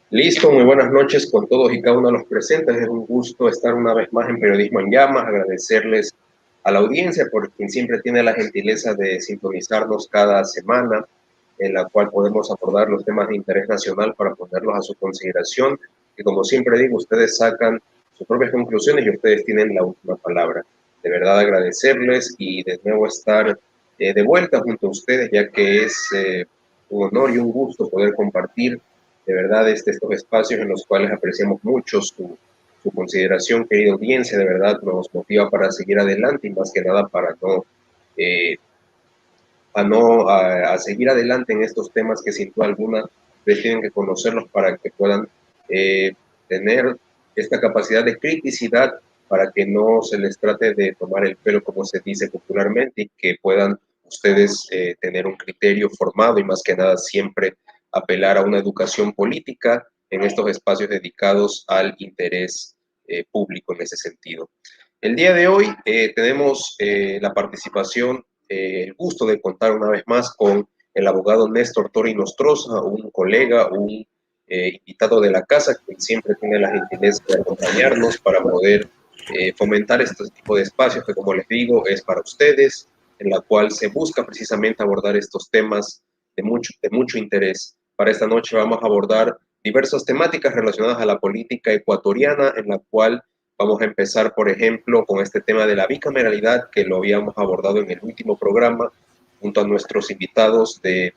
Listo, muy buenas noches con todos y cada uno de los presentes. Es un gusto estar una vez más en Periodismo en Llamas, agradecerles a la audiencia por quien siempre tiene la gentileza de sintonizarnos cada semana, en la cual podemos abordar los temas de interés nacional para ponerlos a su consideración. Y como siempre digo, ustedes sacan sus propias conclusiones y ustedes tienen la última palabra. De verdad agradecerles y de nuevo estar de vuelta junto a ustedes, ya que es un honor y un gusto poder compartir de verdad estos espacios en los cuales apreciamos mucho su consideración, querida audiencia. De verdad nos motiva para seguir adelante y más que nada para eh, a seguir adelante en estos temas que sin duda alguna ustedes tienen que conocerlos para que puedan tener esta capacidad de criticidad para que no se les trate de tomar el pelo, como se dice popularmente, y que puedan ustedes tener un criterio formado y más que nada siempre apelar a una educación política en estos espacios dedicados al interés público en ese sentido. El día de hoy tenemos la participación, el gusto de contar una vez más con el abogado Néstor Tori Nostroza, un colega, un invitado de la casa que siempre tiene la gentileza de acompañarnos para poder fomentar este tipo de espacios que, como les digo, es para ustedes, en la cual se busca precisamente abordar estos temas de mucho interés. Para esta noche vamos a abordar diversas temáticas relacionadas a la política ecuatoriana, en la cual vamos a empezar, por ejemplo, con este tema de la bicameralidad, que lo habíamos abordado en el último programa, junto a nuestros invitados del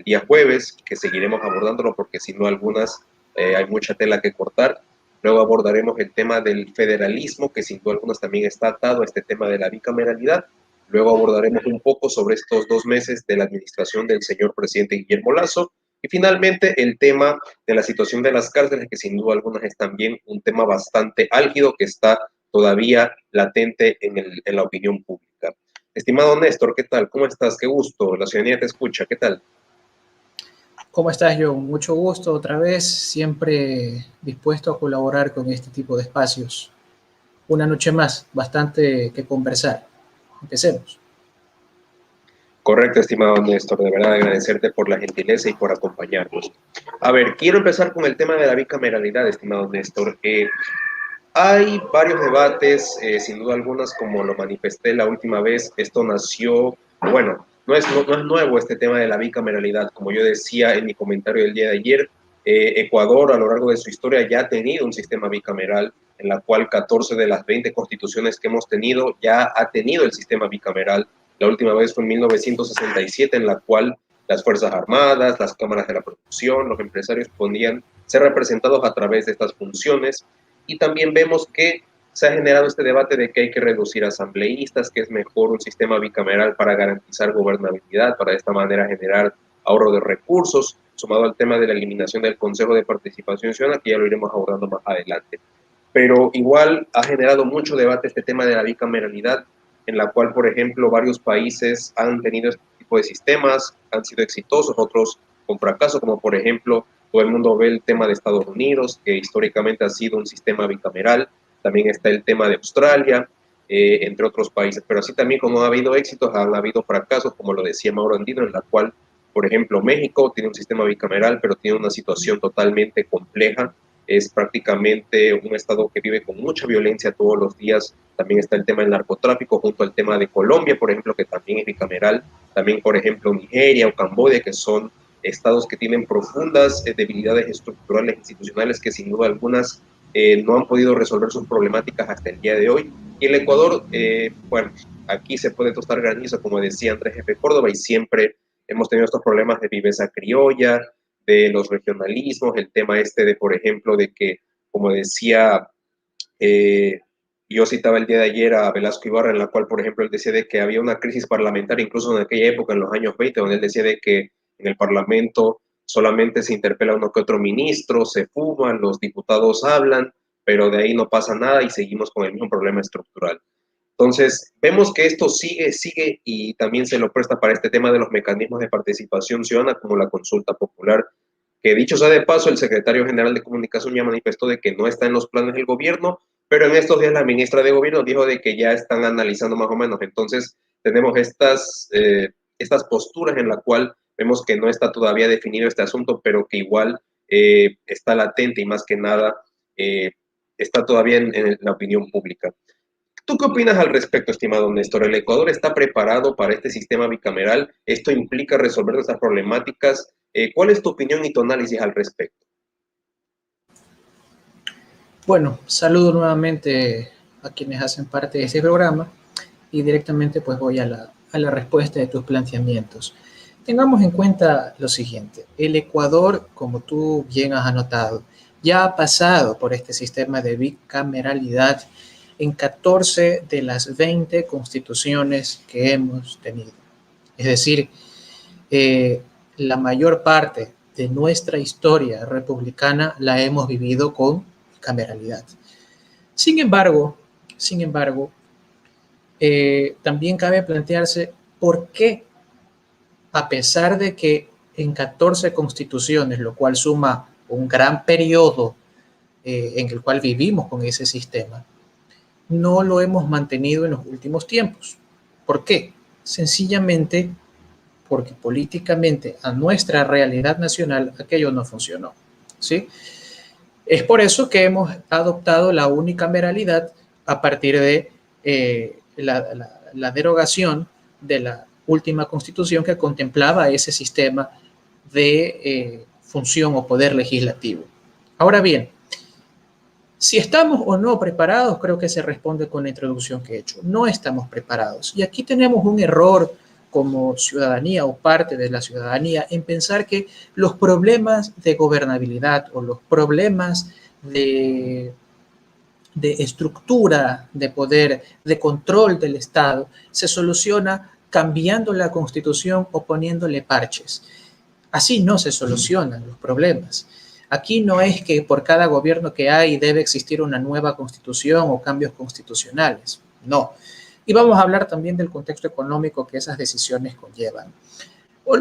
día jueves, que seguiremos abordándolo porque si no algunas hay mucha tela que cortar. Luego abordaremos el tema del federalismo, que sin duda algunas también está atado a este tema de la bicameralidad. Luego abordaremos un poco sobre estos 2 meses de la administración del señor presidente Guillermo Lasso. Y finalmente el tema de la situación de las cárceles, que sin duda alguna es también un tema bastante álgido que está todavía latente en la opinión pública. Estimado Néstor, ¿qué tal? ¿Cómo estás? Qué gusto. La ciudadanía te escucha. ¿Qué tal? ¿Cómo estás, John? Mucho gusto otra vez, siempre dispuesto a colaborar con este tipo de espacios. Una noche más, bastante que conversar. Empecemos. Correcto, estimado Néstor. De verdad agradecerte por la gentileza y por acompañarnos. A ver, quiero empezar con el tema de la bicameralidad, estimado Néstor. Hay varios debates, sin duda algunas, como lo manifesté la última vez, esto nació, bueno, no es nuevo este tema de la bicameralidad, como yo decía en mi comentario del día de ayer, Ecuador a lo largo de su historia ya ha tenido un sistema bicameral, en la cual 14 de las 20 constituciones que hemos tenido ya ha tenido el sistema bicameral. La última vez fue en 1967, en la cual las Fuerzas Armadas, las cámaras de la producción, los empresarios podían ser representados a través de estas funciones. Y también vemos que se ha generado este debate de que hay que reducir asambleístas, que es mejor un sistema bicameral para garantizar gobernabilidad, para de esta manera generar ahorro de recursos, sumado al tema de la eliminación del Consejo de Participación Ciudadana, que ya lo iremos abordando más adelante. Pero igual ha generado mucho debate este tema de la bicameralidad, en la cual, por ejemplo, varios países han tenido este tipo de sistemas, han sido exitosos, otros con fracaso, como por ejemplo todo el mundo ve el tema de Estados Unidos, que históricamente ha sido un sistema bicameral. También está el tema de Australia, entre otros países. Pero así también como ha habido éxitos, han habido fracasos, como lo decía Mauro Andino, en la cual, por ejemplo, México tiene un sistema bicameral, pero tiene una situación totalmente compleja. Es prácticamente un estado que vive con mucha violencia todos los días. También está el tema del narcotráfico, junto al tema de Colombia, por ejemplo, que también es bicameral. También, por ejemplo, Nigeria o Camboya, que son estados que tienen profundas debilidades estructurales institucionales que sin duda algunas no han podido resolver sus problemáticas hasta el día de hoy. Y el Ecuador, bueno, aquí se puede tostar granizo, como decía Andrés F. Córdoba, y siempre hemos tenido estos problemas de viveza criolla, de los regionalismos, el tema este de, por ejemplo, de que, como decía, yo citaba el día de ayer a Velasco Ibarra, en la cual, por ejemplo, él decía de que había una crisis parlamentaria, incluso en aquella época, en los años 20, donde él decía de que en el Parlamento solamente se interpela a uno que otro ministro, se fuman, los diputados hablan, pero de ahí no pasa nada y seguimos con el mismo problema estructural. Entonces, vemos que esto sigue y también se lo presta para este tema de los mecanismos de participación ciudadana como la consulta popular, que dicho sea de paso, el secretario general de Comunicación ya manifestó de que no está en los planes del gobierno, pero en estos días la ministra de Gobierno dijo de que ya están analizando más o menos. Entonces, tenemos estas posturas en la cual Vemos que no está todavía definido este asunto, pero que igual está latente y más que nada está todavía en la opinión pública. ¿Tú qué opinas al respecto, estimado Néstor? ¿El Ecuador está preparado para este sistema bicameral? ¿Esto implica resolver nuestras problemáticas? ¿Cuál es tu opinión y tu análisis al respecto? Bueno, saludo nuevamente a quienes hacen parte de este programa y directamente pues voy a la respuesta de tus planteamientos. Tengamos en cuenta lo siguiente, el Ecuador, como tú bien has anotado, ya ha pasado por este sistema de bicameralidad en 14 de las 20 constituciones que hemos tenido. Es decir, eh, la mayor parte de nuestra historia republicana la hemos vivido con bicameralidad. Sin embargo, sin embargo, también cabe plantearse por qué, a pesar de que en 14 constituciones, lo cual suma un gran periodo en el cual vivimos con ese sistema, no lo hemos mantenido en los últimos tiempos. ¿Por qué? Sencillamente porque políticamente a nuestra realidad nacional aquello no funcionó. ¿Sí? Es por eso que hemos adoptado la unicameralidad a partir de la derogación de la última constitución que contemplaba ese sistema de función o poder legislativo. Ahora bien, si estamos o no preparados, creo que se responde con la introducción que he hecho. No estamos preparados. Y aquí tenemos un error como ciudadanía o parte de la ciudadanía en pensar que los problemas de gobernabilidad o los problemas de estructura de poder, de control del Estado, se soluciona cambiando la Constitución o poniéndole parches. Así no se solucionan los problemas. Aquí no es que por cada gobierno que hay debe existir una nueva constitución o cambios constitucionales. No. Y vamos a hablar también del contexto económico que esas decisiones conllevan.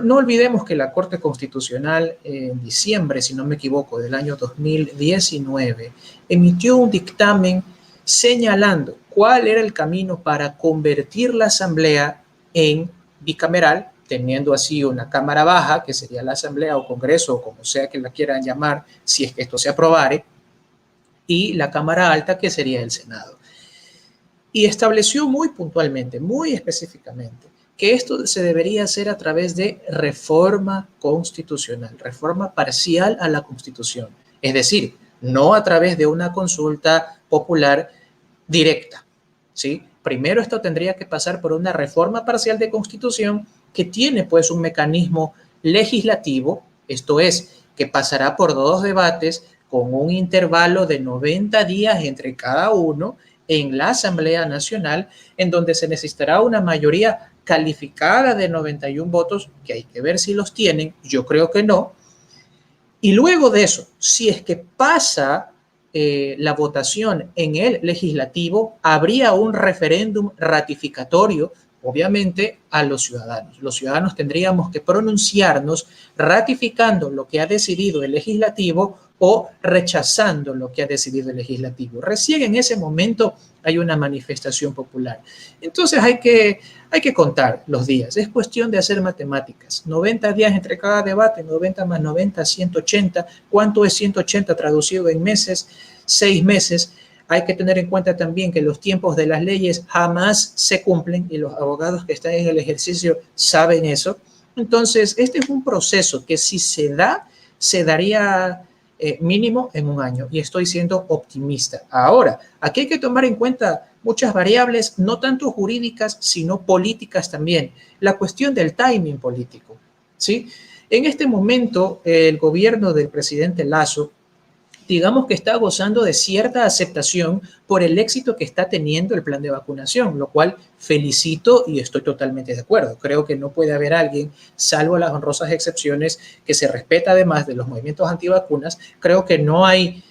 No olvidemos que la Corte Constitucional en diciembre, si no me equivoco, del año 2019, emitió un dictamen señalando cuál era el camino para convertir la Asamblea en bicameral, teniendo así una Cámara Baja, que sería la Asamblea o Congreso, o como sea que la quieran llamar, si es que esto se aprobare, y la Cámara Alta, que sería el Senado. Y estableció muy puntualmente, muy específicamente, que esto se debería hacer a través de reforma constitucional, reforma parcial a la Constitución. Es decir, no a través de una consulta popular directa, ¿sí? Primero esto tendría que pasar por una reforma parcial de Constitución que tiene pues un mecanismo legislativo, esto es, que pasará por 2 debates con un intervalo de 90 días entre cada uno en la Asamblea Nacional, en donde se necesitará una mayoría calificada de 91 votos, que hay que ver si los tienen, yo creo que no. Y luego de eso, si es que pasa la votación en el legislativo, habría un referéndum ratificatorio, obviamente, a los ciudadanos. Los ciudadanos tendríamos que pronunciarnos ratificando lo que ha decidido el legislativo o rechazando lo que ha decidido el legislativo. Recién en ese momento hay una manifestación popular. Entonces hay que contar los días. Es cuestión de hacer matemáticas. 90 días entre cada debate, 90 más 90, 180. ¿Cuánto es 180 traducido en meses? 6 meses. Hay que tener en cuenta también que los tiempos de las leyes jamás se cumplen y los abogados que están en el ejercicio saben eso. Entonces, este es un proceso que si se da, se daría mínimo en un año y estoy siendo optimista. Ahora, aquí hay que tomar en cuenta muchas variables, no tanto jurídicas, sino políticas también. La cuestión del timing político, ¿sí? En este momento, el gobierno del presidente Lasso, digamos que está gozando de cierta aceptación por el éxito que está teniendo el plan de vacunación, lo cual felicito y estoy totalmente de acuerdo. Creo que no puede haber alguien, salvo las honrosas excepciones, que se respeta además de los movimientos antivacunas. Creo que no hay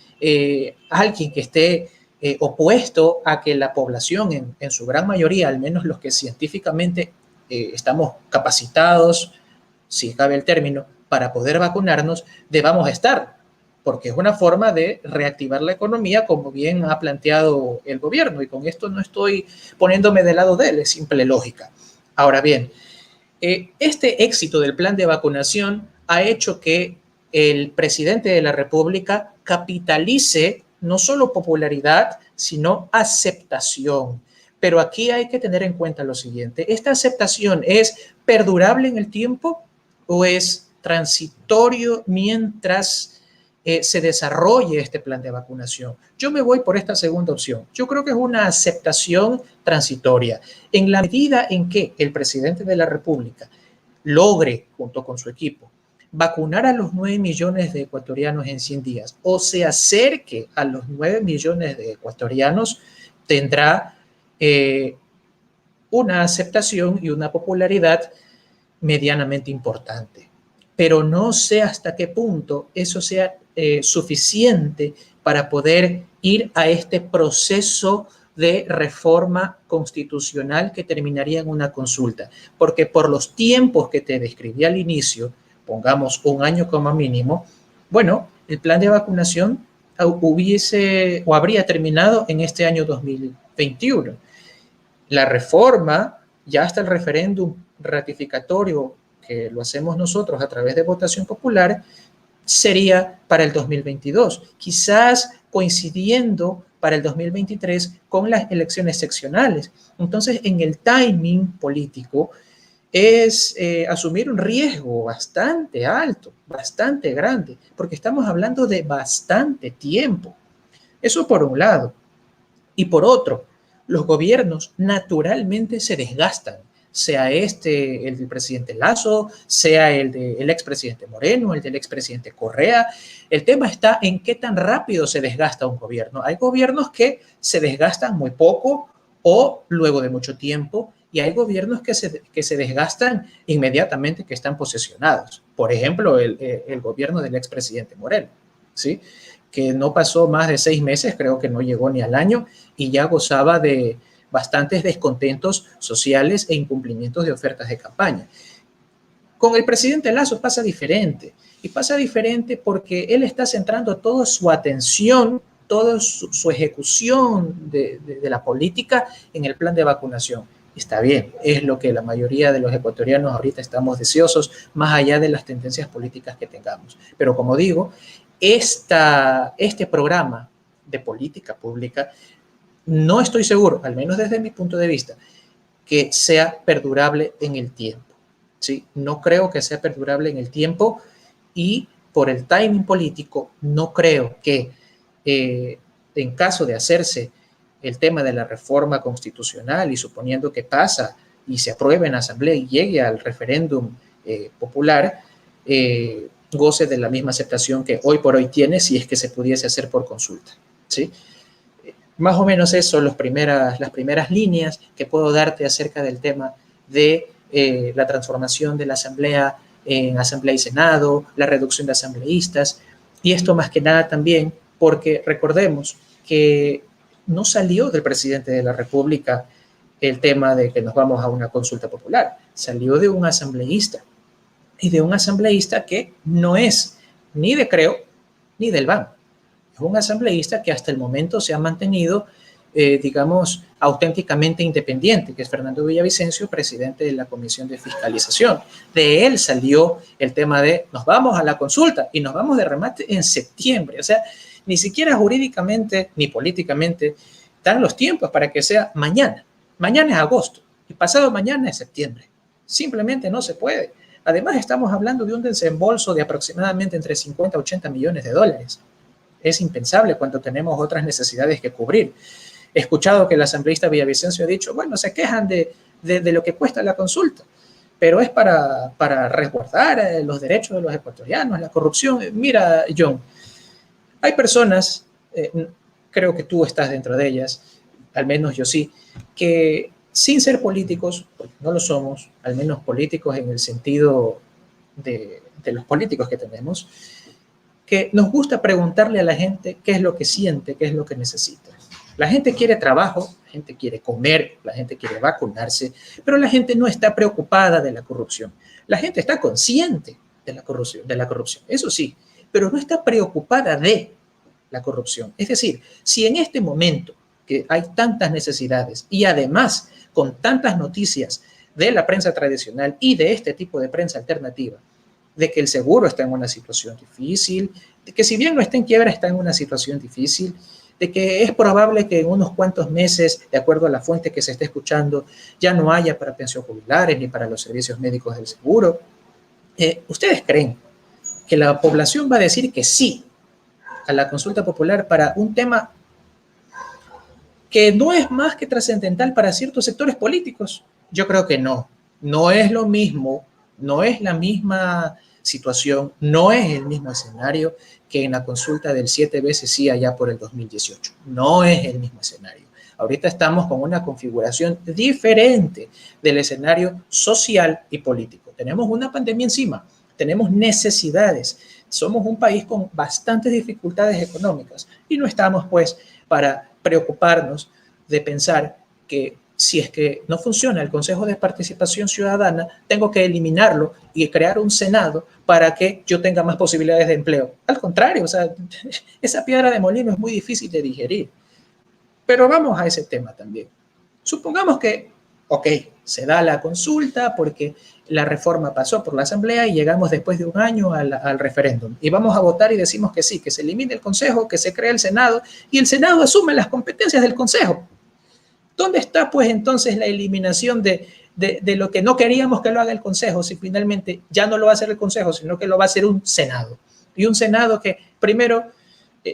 alguien que esté opuesto a que la población, en su gran mayoría, al menos los que científicamente estamos capacitados, si cabe el término, para poder vacunarnos, debamos estar, porque es una forma de reactivar la economía, como bien ha planteado el gobierno, y con esto no estoy poniéndome del lado de él, es simple lógica. Ahora bien, Este éxito del plan de vacunación ha hecho que el presidente de la República capitalice no solo popularidad, sino aceptación. Pero aquí hay que tener en cuenta lo siguiente: ¿esta aceptación es perdurable en el tiempo o es transitorio mientras se desarrolle este plan de vacunación? Yo me voy por esta segunda opción. Yo creo que es una aceptación transitoria. En la medida en que el presidente de la República logre, junto con su equipo, vacunar a los 9 millones de ecuatorianos en 100 días o se acerque a los 9 millones de ecuatorianos, tendrá una aceptación y una popularidad medianamente importante. Pero no sé hasta qué punto eso sea suficiente para poder ir a este proceso de reforma constitucional que terminaría en una consulta, porque por los tiempos que te describí al inicio, pongamos un año como mínimo, bueno, el plan de vacunación hubiese o habría terminado en este año 2021. La reforma, ya hasta el referéndum ratificatorio que lo hacemos nosotros a través de votación popular, sería para el 2022, quizás coincidiendo para el 2023 con las elecciones seccionales. Entonces, en el timing político es asumir un riesgo bastante alto, bastante grande, porque estamos hablando de bastante tiempo. Eso por un lado. Y por otro, los gobiernos naturalmente se desgastan, sea este el del presidente Lazo, sea el del expresidente Moreno, el del expresidente Correa. El tema está en qué tan rápido se desgasta un gobierno. Hay gobiernos que se desgastan muy poco o luego de mucho tiempo, y hay gobiernos que se desgastan inmediatamente que están posesionados. Por ejemplo, el gobierno del expresidente Moreno, ¿sí?, que no pasó más de 6 meses, creo que no llegó ni al año, y ya gozaba de bastantes descontentos sociales e incumplimientos de ofertas de campaña. Con el presidente Lazo pasa diferente, y pasa diferente porque él está centrando toda su atención, toda su ejecución de la política en el plan de vacunación. Está bien, es lo que la mayoría de los ecuatorianos ahorita estamos deseosos, más allá de las tendencias políticas que tengamos. Pero como digo, este programa de política pública, no estoy seguro, al menos desde mi punto de vista, que sea perdurable en el tiempo, ¿sí? No creo que sea perdurable en el tiempo, y por el timing político no creo que en caso de hacerse el tema de la reforma constitucional y suponiendo que pasa y se apruebe en asamblea y llegue al referéndum popular, goce de la misma aceptación que hoy por hoy tiene si es que se pudiese hacer por consulta, ¿sí? Más o menos eso son las primeras líneas que puedo darte acerca del tema de la transformación de la asamblea en asamblea y senado, la reducción de asambleístas, y esto más que nada también porque recordemos que no salió del presidente de la República el tema de que nos vamos a una consulta popular, salió de un asambleísta, y de un asambleísta que no es ni de Creo ni del BAN. Es un asambleísta que hasta el momento se ha mantenido, digamos, auténticamente independiente, que es Fernando Villavicencio, presidente de la Comisión de Fiscalización. De él salió el tema de nos vamos a la consulta y nos vamos de remate en septiembre. O sea, ni siquiera jurídicamente ni políticamente dan los tiempos para que sea mañana. Mañana es agosto y pasado mañana es septiembre. Simplemente no se puede. Además, estamos hablando de un desembolso de aproximadamente entre 50 a 80 millones de dólares. Es impensable cuando tenemos otras necesidades que cubrir. He escuchado que el asambleísta Villavicencio ha dicho, bueno, se quejan de lo que cuesta la consulta, pero es para resguardar los derechos de los ecuatorianos, la corrupción. Mira, John, hay personas, creo que tú estás dentro de ellas, al menos yo sí, que sin ser políticos, porque no lo somos, al menos políticos en el sentido de los políticos que tenemos, que nos gusta preguntarle a la gente qué es lo que siente, qué es lo que necesita. La gente quiere trabajo, la gente quiere comer, la gente quiere vacunarse, pero la gente no está preocupada de la corrupción. La gente está consciente de la corrupción, eso sí, pero no está preocupada de la corrupción. Es decir, si en este momento que hay tantas necesidades y además con tantas noticias de la prensa tradicional y de este tipo de prensa alternativa, de que el seguro está en una situación difícil, de que si bien no está en quiebra, está en una situación difícil, de que es probable que en unos cuantos meses, de acuerdo a la fuente que se esté escuchando, ya no haya para pensiones jubilares ni para los servicios médicos del seguro. ¿Ustedes creen que la población va a decir que sí a la consulta popular para un tema que no es más que trascendental para ciertos sectores políticos? Yo creo que no. No es lo mismo, no es la misma situación, no es el mismo escenario que en la consulta del 7 veces sí allá por el 2018. No es el mismo escenario. Ahorita estamos con una configuración diferente del escenario social y político. Tenemos una pandemia encima, tenemos necesidades, somos un país con bastantes dificultades económicas y no estamos pues para preocuparnos de pensar que si es que no funciona el Consejo de Participación Ciudadana, tengo que eliminarlo y crear un Senado para que yo tenga más posibilidades de empleo. Al contrario, o sea, esa piedra de molino es muy difícil de digerir. Pero vamos a ese tema también. Supongamos que, ok, se da la consulta porque la reforma pasó por la Asamblea y llegamos después de un año al referéndum. Y vamos a votar y decimos que sí, que se elimine el Consejo, que se cree el Senado y el Senado asume las competencias del Consejo. ¿Dónde está pues entonces la eliminación de lo que no queríamos que lo haga el Consejo si finalmente ya no lo va a hacer el Consejo, sino que lo va a hacer un Senado? Y un Senado que primero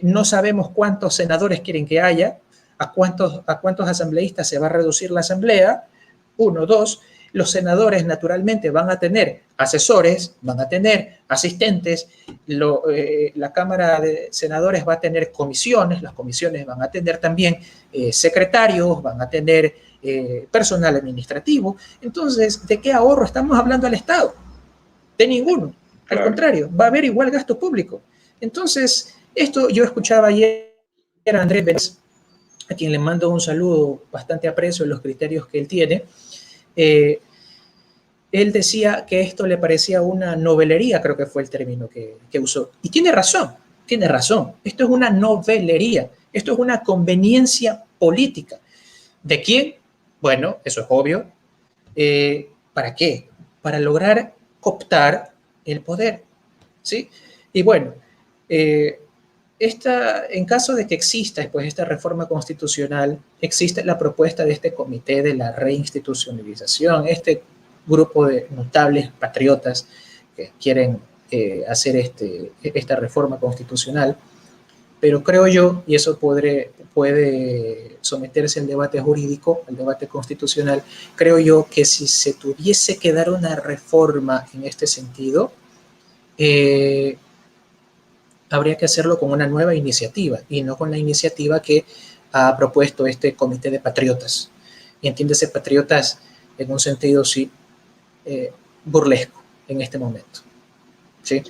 no sabemos cuántos senadores quieren que haya, a cuántos asambleístas se va a reducir la asamblea. Uno, dos, los senadores naturalmente van a tener asesores, van a tener asistentes, la Cámara de Senadores va a tener comisiones, las comisiones van a tener también secretarios, van a tener personal administrativo. Entonces, ¿de qué ahorro estamos hablando al Estado? De ninguno. Al contrario, va a haber igual gasto público. Entonces, esto yo escuchaba ayer a Andrés Vélez, a quien le mando un saludo, bastante aprecio en los criterios que él tiene. Él decía que esto le parecía una novelería, creo que fue el término que usó. Y tiene razón, tiene razón. Esto es una novelería, esto es una conveniencia política. ¿De quién? Bueno, eso es obvio. ¿Para qué? Para lograr cooptar el poder, ¿sí? Y bueno, en caso de que exista pues, esta reforma constitucional, existe la propuesta de este comité de la reinstitucionalización, este grupo de notables patriotas que quieren hacer esta reforma constitucional, pero creo yo, y eso puede someterse al debate jurídico, al debate constitucional, creo yo que si se tuviese que dar una reforma en este sentido, habría que hacerlo con una nueva iniciativa y no con la iniciativa que ha propuesto este comité de patriotas. Y entiéndese patriotas en un sentido, sí, burlesco en este momento. ¿Sí?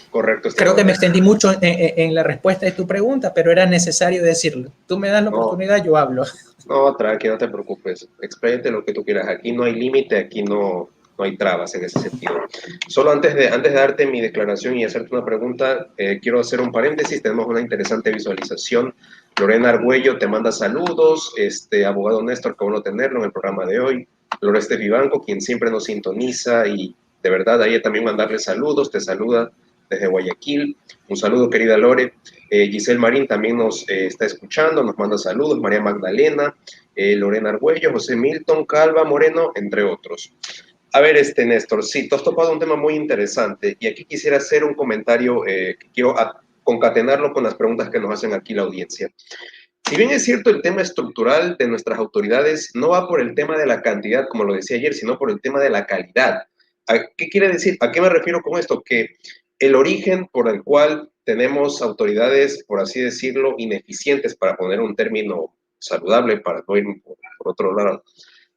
Correcto. Creo que me extendí mucho en la respuesta de tu pregunta, pero era necesario decirlo. Tú me das la oportunidad, yo hablo. No, tranqui, no te preocupes. Expréyete lo que tú quieras. Aquí no hay límite, aquí no hay trabas en ese sentido. Solo antes de darte mi declaración y hacerte una pregunta, quiero hacer un paréntesis. Tenemos una interesante visualización. Lorena Argüello te manda saludos. Abogado Néstor, que bueno tenerlo en el programa de hoy. Loreste Vivanco, quien siempre nos sintoniza y de verdad a ella también mandarle saludos. Te saluda desde Guayaquil. Un saludo, querida Lore. Giselle Marín también nos está escuchando, nos manda saludos. María Magdalena, Lorena Argüello, José Milton, Calva Moreno, entre otros. A ver, Néstor, sí, tú has topado un tema muy interesante y aquí quisiera hacer un comentario que quiero concatenarlo con las preguntas que nos hacen aquí la audiencia. Si bien es cierto, el tema estructural de nuestras autoridades no va por el tema de la cantidad, como lo decía ayer, sino por el tema de la calidad. ¿Qué quiere decir? ¿A qué me refiero con esto? Que el origen por el cual tenemos autoridades, por así decirlo, ineficientes, para poner un término saludable, para no ir por otro lado,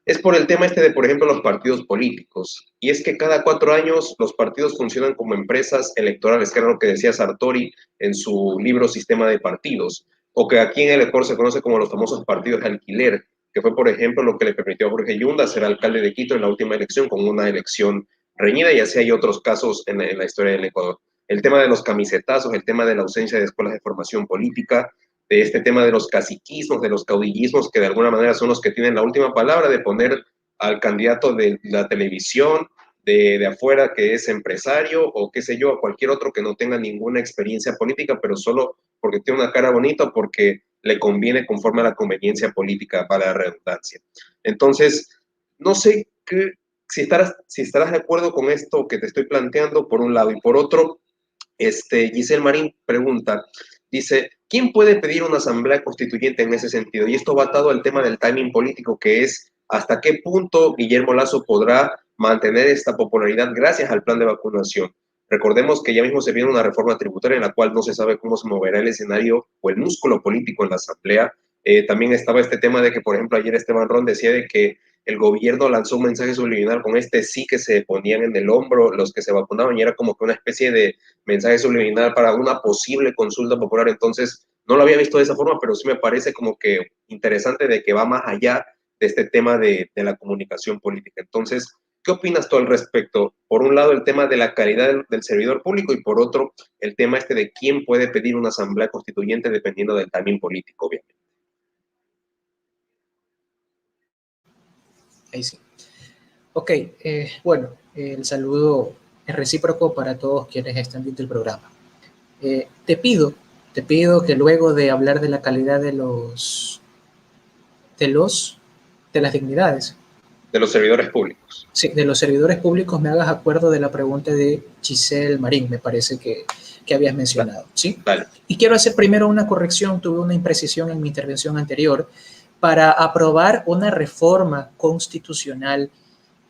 es por el tema de, por ejemplo, los partidos políticos. Y es que cada 4 años los partidos funcionan como empresas electorales, que era lo que decía Sartori en su libro Sistema de Partidos, o que aquí en el Ecuador se conoce como los famosos partidos de alquiler, que fue, por ejemplo, lo que le permitió a Jorge Yunda ser alcalde de Quito en la última elección, con una elección reñida, y así hay otros casos en la historia del Ecuador. El tema de los camisetazos, el tema de la ausencia de escuelas de formación política, de este tema de los caciquismos, de los caudillismos, que de alguna manera son los que tienen la última palabra de poner al candidato de la televisión, de afuera que es empresario o qué sé yo, a cualquier otro que no tenga ninguna experiencia política, pero solo porque tiene una cara bonita o porque le conviene conforme a la conveniencia política para la redundancia. Entonces, no sé qué, si estarás de acuerdo con esto que te estoy planteando, por un lado, y por otro, Giselle Marín pregunta, dice, ¿quién puede pedir una asamblea constituyente en ese sentido? Y esto va atado al tema del timing político, que es hasta qué punto Guillermo Lasso podrá mantener esta popularidad gracias al plan de vacunación. Recordemos que ya mismo se viene una reforma tributaria en la cual no se sabe cómo se moverá el escenario o el músculo político en la asamblea. También estaba este tema de que, por ejemplo, ayer Esteban Ron decía de que el gobierno lanzó un mensaje subliminal con sí que se ponían en el hombro los que se vacunaban y era como que una especie de mensaje subliminal para una posible consulta popular. Entonces, no lo había visto de esa forma, pero sí me parece como que interesante de que va más allá de este tema de la comunicación política. Entonces, ¿qué opinas tú al respecto? Por un lado, el tema de la calidad del servidor público y por otro, el tema de quién puede pedir una asamblea constituyente dependiendo del timing político, obviamente. Ahí sí. Ok, bueno, el saludo es recíproco para todos quienes están viendo el programa. Te pido que luego de hablar de la calidad de las dignidades, De los servidores públicos. sí, de los servidores públicos, me hagas acuerdo de la pregunta de Giselle Marín, me parece que habías mencionado, ¿sí? Vale. Y quiero hacer primero una corrección, tuve una imprecisión en mi intervención anterior. Para aprobar una reforma constitucional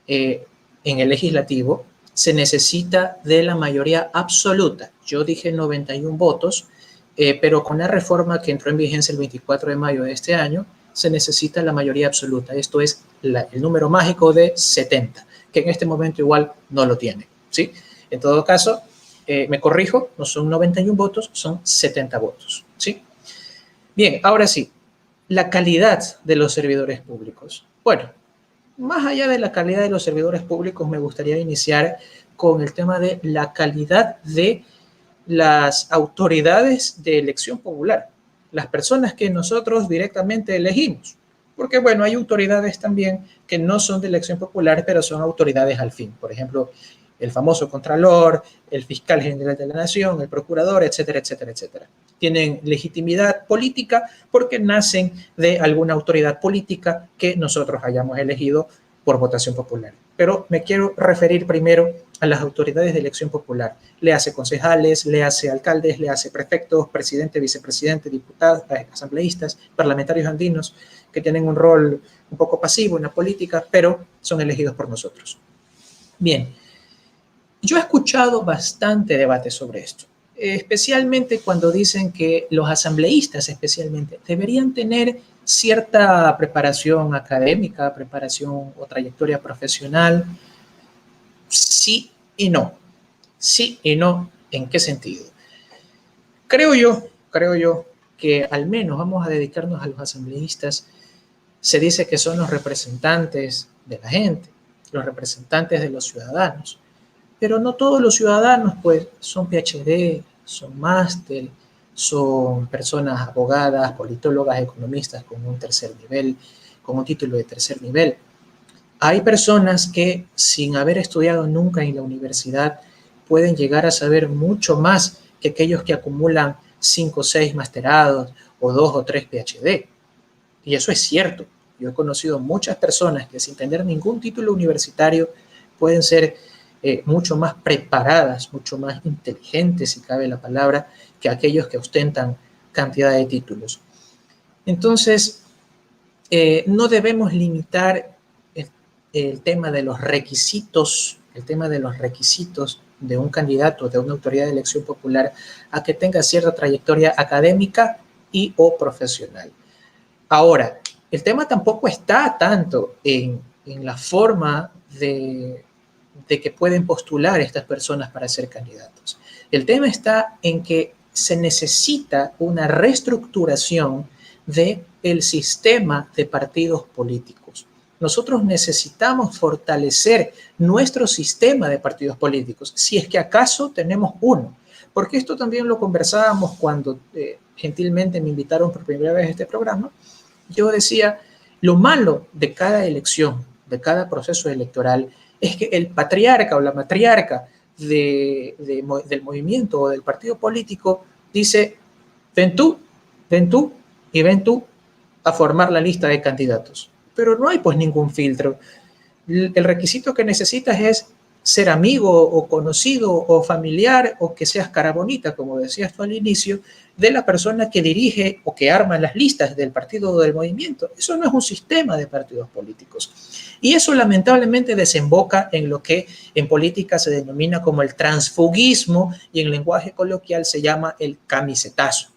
en el legislativo, se necesita de la mayoría absoluta. Yo dije 91 votos, pero con la reforma que entró en vigencia el 24 de mayo de este año, se necesita la mayoría absoluta. Esto es el número mágico de 70, que en este momento igual no lo tiene, ¿sí? En todo caso, me corrijo, no son 91 votos, son 70 votos, ¿sí? Bien, ahora sí, la calidad de los servidores públicos. Bueno, más allá de la calidad de los servidores públicos, me gustaría iniciar con el tema de la calidad de las autoridades de elección popular, las personas que nosotros directamente elegimos. Porque, bueno, hay autoridades también que no son de elección popular, pero son autoridades al fin. Por ejemplo, el famoso Contralor, el Fiscal General de la Nación, el Procurador, etcétera, etcétera, etcétera. Tienen legitimidad política porque nacen de alguna autoridad política que nosotros hayamos elegido por votación popular. Pero me quiero referir primero a las autoridades de elección popular. Le hace concejales, le hace alcaldes, le hace prefectos, presidente, vicepresidente, diputados, asambleístas, parlamentarios andinos, que tienen un rol un poco pasivo en la política, pero son elegidos por nosotros. Bien, yo he escuchado bastante debate sobre esto, especialmente cuando dicen que los asambleístas especialmente deberían tener cierta preparación académica, preparación o trayectoria profesional. Sí y no. Sí y no. ¿En qué sentido? Creo yo que al menos vamos a dedicarnos a los asambleístas. Se dice que son los representantes de la gente, los representantes de los ciudadanos. Pero no todos los ciudadanos, pues, son PhD, son máster, son personas abogadas, politólogas, economistas con un tercer nivel, con un título de tercer nivel. Hay personas que, sin haber estudiado nunca en la universidad, pueden llegar a saber mucho más que aquellos que acumulan 5 o 6 masterados o 2 o 3 PhD. Y eso es cierto. Yo he conocido muchas personas que sin tener ningún título universitario pueden ser mucho más preparadas, mucho más inteligentes, si cabe la palabra, que aquellos que ostentan cantidad de títulos. Entonces, no debemos limitar el tema de los requisitos, de un candidato, de una autoridad de elección popular, a que tenga cierta trayectoria académica y o profesional. Ahora, el tema tampoco está tanto en la forma de que pueden postular estas personas para ser candidatos. El tema está en que se necesita una reestructuración del sistema de partidos políticos. Nosotros necesitamos fortalecer nuestro sistema de partidos políticos, si es que acaso tenemos uno. Porque esto también lo conversábamos cuando gentilmente me invitaron por primera vez a este programa. Yo decía, lo malo de cada elección de cada proceso electoral es que el patriarca o la matriarca del movimiento o del partido político dice, ven tú y ven tú a formar la lista de candidatos. Pero no hay pues ningún filtro. El requisito que necesitas es ser amigo o conocido o familiar o que seas cara bonita, como decías tú al inicio, de la persona que dirige o que arma las listas del partido o del movimiento. Eso no es un sistema de partidos políticos. Y eso lamentablemente desemboca en lo que en política se denomina como el transfugismo y en lenguaje coloquial se llama el camisetazo.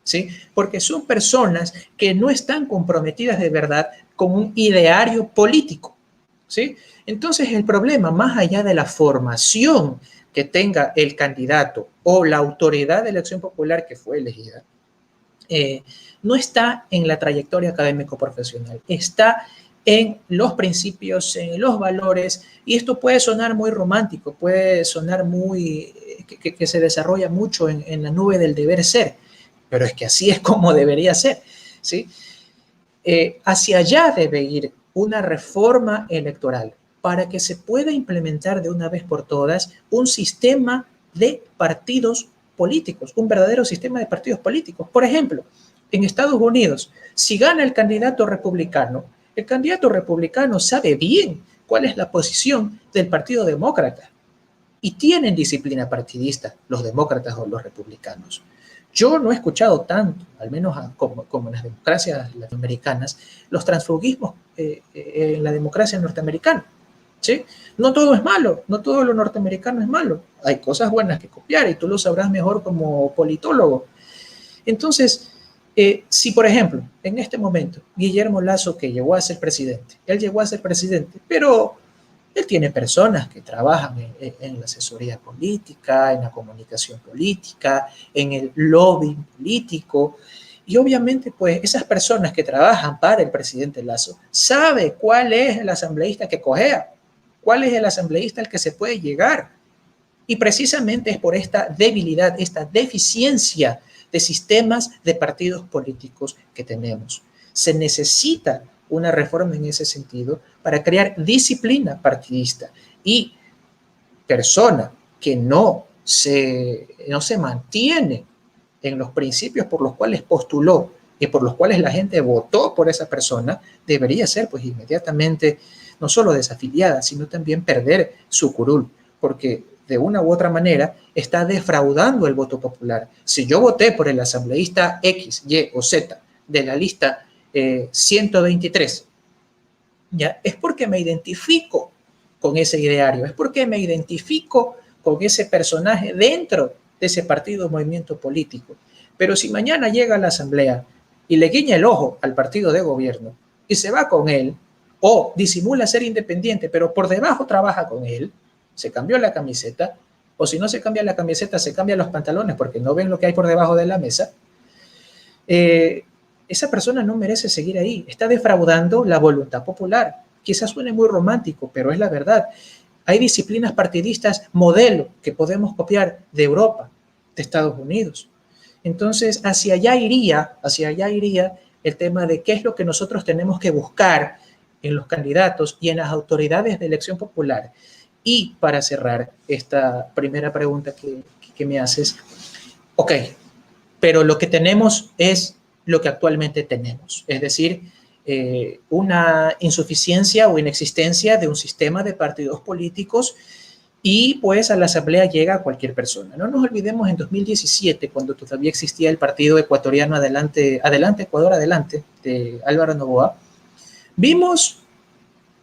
¿Sí? Porque son personas que no están comprometidas de verdad con un ideario político. ¿Sí? Entonces el problema, más allá de la formación que tenga el candidato o la autoridad de elección popular que fue elegida, no está en la trayectoria académico-profesional, está en los principios, en los valores, y esto puede sonar muy romántico, puede sonar muy, que se desarrolla mucho en la nube del deber ser, pero es que así es como debería ser, ¿sí? Hacia allá debe ir una reforma electoral para que se pueda implementar de una vez por todas un sistema de partidos políticos, un verdadero sistema de partidos políticos. Por ejemplo, en Estados Unidos, si gana el candidato republicano sabe bien cuál es la posición del Partido Demócrata y tienen disciplina partidista los demócratas o los republicanos. Yo no he escuchado tanto, al menos como en las democracias latinoamericanas, los transfugismos en la democracia norteamericana. ¿Sí? No todo es malo, no todo lo norteamericano es malo. Hay cosas buenas que copiar y tú lo sabrás mejor como politólogo. Entonces, si por ejemplo, en este momento, Guillermo Lasso, que llegó a ser presidente, él llegó a ser presidente, pero él tiene personas que trabajan en la asesoría política, en la comunicación política, en el lobbying político, y obviamente pues esas personas que trabajan para el presidente Lasso sabe cuál es el asambleísta que cojea, cuál es el asambleísta al que se puede llegar. Y precisamente es por esta debilidad, esta deficiencia de sistemas de partidos políticos que tenemos. Se necesita una reforma en ese sentido para crear disciplina partidista y persona que no se mantiene en los principios por los cuales postuló y por los cuales la gente votó por esa persona, debería ser pues inmediatamente no solo desafiliada, sino también perder su curul, porque de una u otra manera está defraudando el voto popular. Si yo voté por el asambleísta X, Y o Z de la lista 123, ¿ya? Es porque me identifico con ese ideario, es porque me identifico con ese personaje dentro de ese partido o movimiento político. Pero si mañana llega a la asamblea y le guiña el ojo al partido de gobierno y se va con él, o disimula ser independiente, pero por debajo trabaja con él, se cambió la camiseta, o si no se cambia la camiseta, se cambian los pantalones porque no ven lo que hay por debajo de la mesa, esa persona no merece seguir ahí, está defraudando la voluntad popular. Quizás suene muy romántico, pero es la verdad. Hay disciplinas partidistas modelo que podemos copiar de Europa, de Estados Unidos. Entonces, hacia allá iría el tema de qué es lo que nosotros tenemos que buscar en los candidatos y en las autoridades de elección popular. Y para cerrar esta primera pregunta que me haces, ok, pero lo que tenemos es lo que actualmente tenemos, es decir, una insuficiencia o inexistencia de un sistema de partidos políticos y pues a la asamblea llega cualquier persona. No nos olvidemos en 2017, cuando todavía existía el partido ecuatoriano Adelante Ecuador Adelante, de Álvaro Noboa, vimos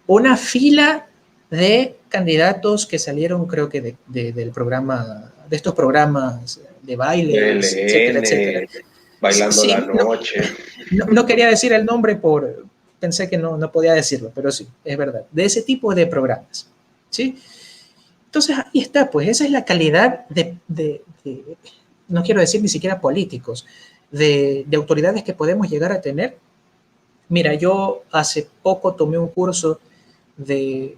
una fila de candidatos que salieron, creo que del programa, de estos programas de baile, etcétera, etcétera. Bailando sí, la noche. No quería decir el nombre pensé que no podía decirlo, pero sí, es verdad. De ese tipo de programas, ¿sí? Entonces ahí está, pues esa es la calidad no quiero decir ni siquiera políticos, de autoridades que podemos llegar a tener. Mira, yo hace poco tomé un curso de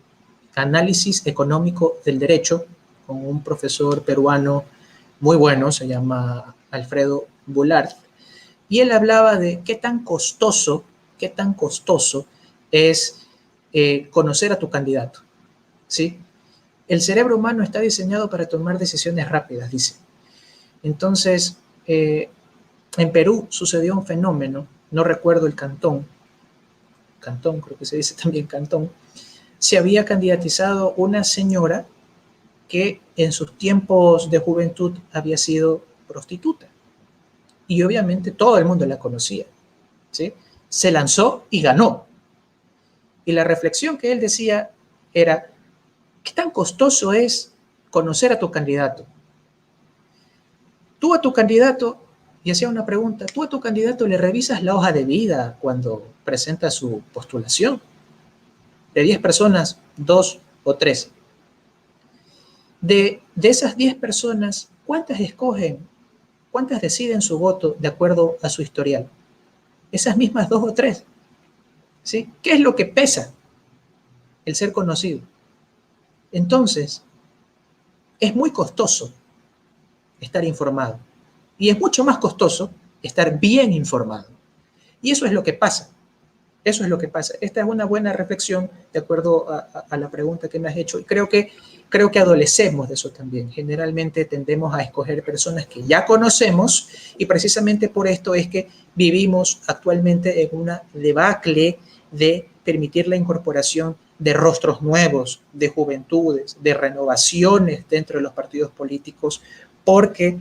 análisis económico del derecho con un profesor peruano muy bueno, se llama Alfredo Boulard, y él hablaba de qué tan costoso es conocer a tu candidato, ¿sí? El cerebro humano está diseñado para tomar decisiones rápidas, dice. Entonces, en Perú sucedió un fenómeno, no recuerdo el cantón, creo que se dice también cantón, se había candidatizado una señora que en sus tiempos de juventud había sido prostituta. Y obviamente todo el mundo la conocía, ¿sí? Se lanzó y ganó. Y la reflexión que él decía era, ¿qué tan costoso es conocer a tu candidato? Tú a tu candidato, y hacía una pregunta, tú a tu candidato le revisas la hoja de vida cuando presenta su postulación. De 10 personas, 2 o 3. De esas 10 personas, ¿cuántas escogen? ¿Cuántas deciden su voto de acuerdo a su historial? Esas mismas 2 o 3. ¿Sí? ¿Qué es lo que pesa? El ser conocido. Entonces, es muy costoso estar informado. Y es mucho más costoso estar bien informado. Y eso es lo que pasa. Eso es lo que pasa. Esta es una buena reflexión de acuerdo a la pregunta que me has hecho. Y creo que adolecemos de eso también. Generalmente tendemos a escoger personas que ya conocemos y precisamente por esto es que vivimos actualmente en una debacle de permitir la incorporación de rostros nuevos, de juventudes, de renovaciones dentro de los partidos políticos, porque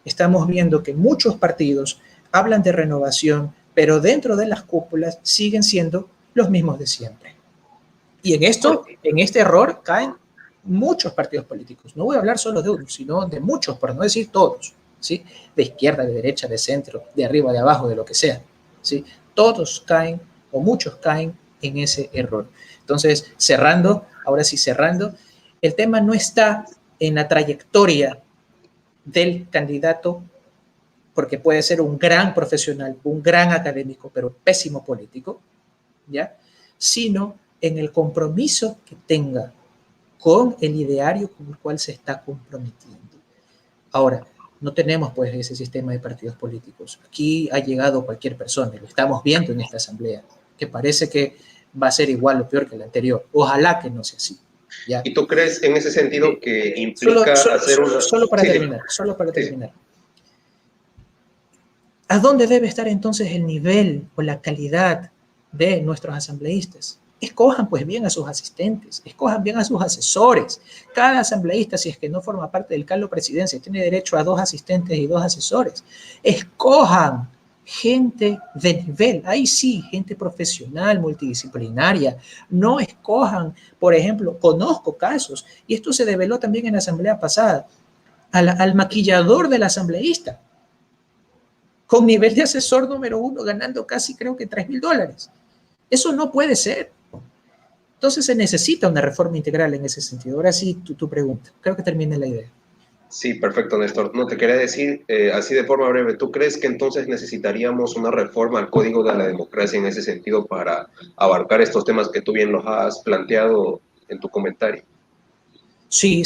estamos viendo que muchos partidos hablan de renovación, pero dentro de las cúpulas siguen siendo los mismos de siempre. Y en este error caen muchos partidos políticos. No voy a hablar solo de uno, sino de muchos, por no decir todos, ¿sí? De izquierda, de derecha, de centro, de arriba, de abajo, de lo que sea, ¿sí? Todos caen, o muchos caen en ese error. Entonces, ahora sí cerrando, el tema no está en la trayectoria del candidato, porque puede ser un gran profesional, un gran académico, pero pésimo político, ¿ya? Sino en el compromiso que tenga con el ideario con el cual se está comprometiendo. Ahora, no tenemos pues ese sistema de partidos políticos. Aquí ha llegado cualquier persona, lo estamos viendo en esta asamblea, que parece que va a ser igual o peor que la anterior. Ojalá que no sea así. ¿Ya? ¿Y tú crees en ese sentido que implica hacer una... Solo para terminar. ¿A dónde debe estar entonces el nivel o la calidad de nuestros asambleístas? Escojan pues bien a sus asistentes, escojan bien a sus asesores. Cada asambleísta, si es que no forma parte del calo presidencia, tiene derecho a 2 asistentes y 2 asesores. Escojan gente de nivel, ahí sí, gente profesional, multidisciplinaria. No escojan, por ejemplo, conozco casos, y esto se develó también en la asamblea pasada, al maquillador del asambleísta, con nivel de asesor número 1, ganando casi creo que $3,000. Eso no puede ser. Entonces se necesita una reforma integral en ese sentido. Ahora sí, tu pregunta. Creo que termine la idea. Sí, perfecto, Néstor. No, te quería decir, así de forma breve, ¿tú crees que entonces necesitaríamos una reforma al Código de la Democracia en ese sentido para abarcar estos temas que tú bien los has planteado en tu comentario? Sí.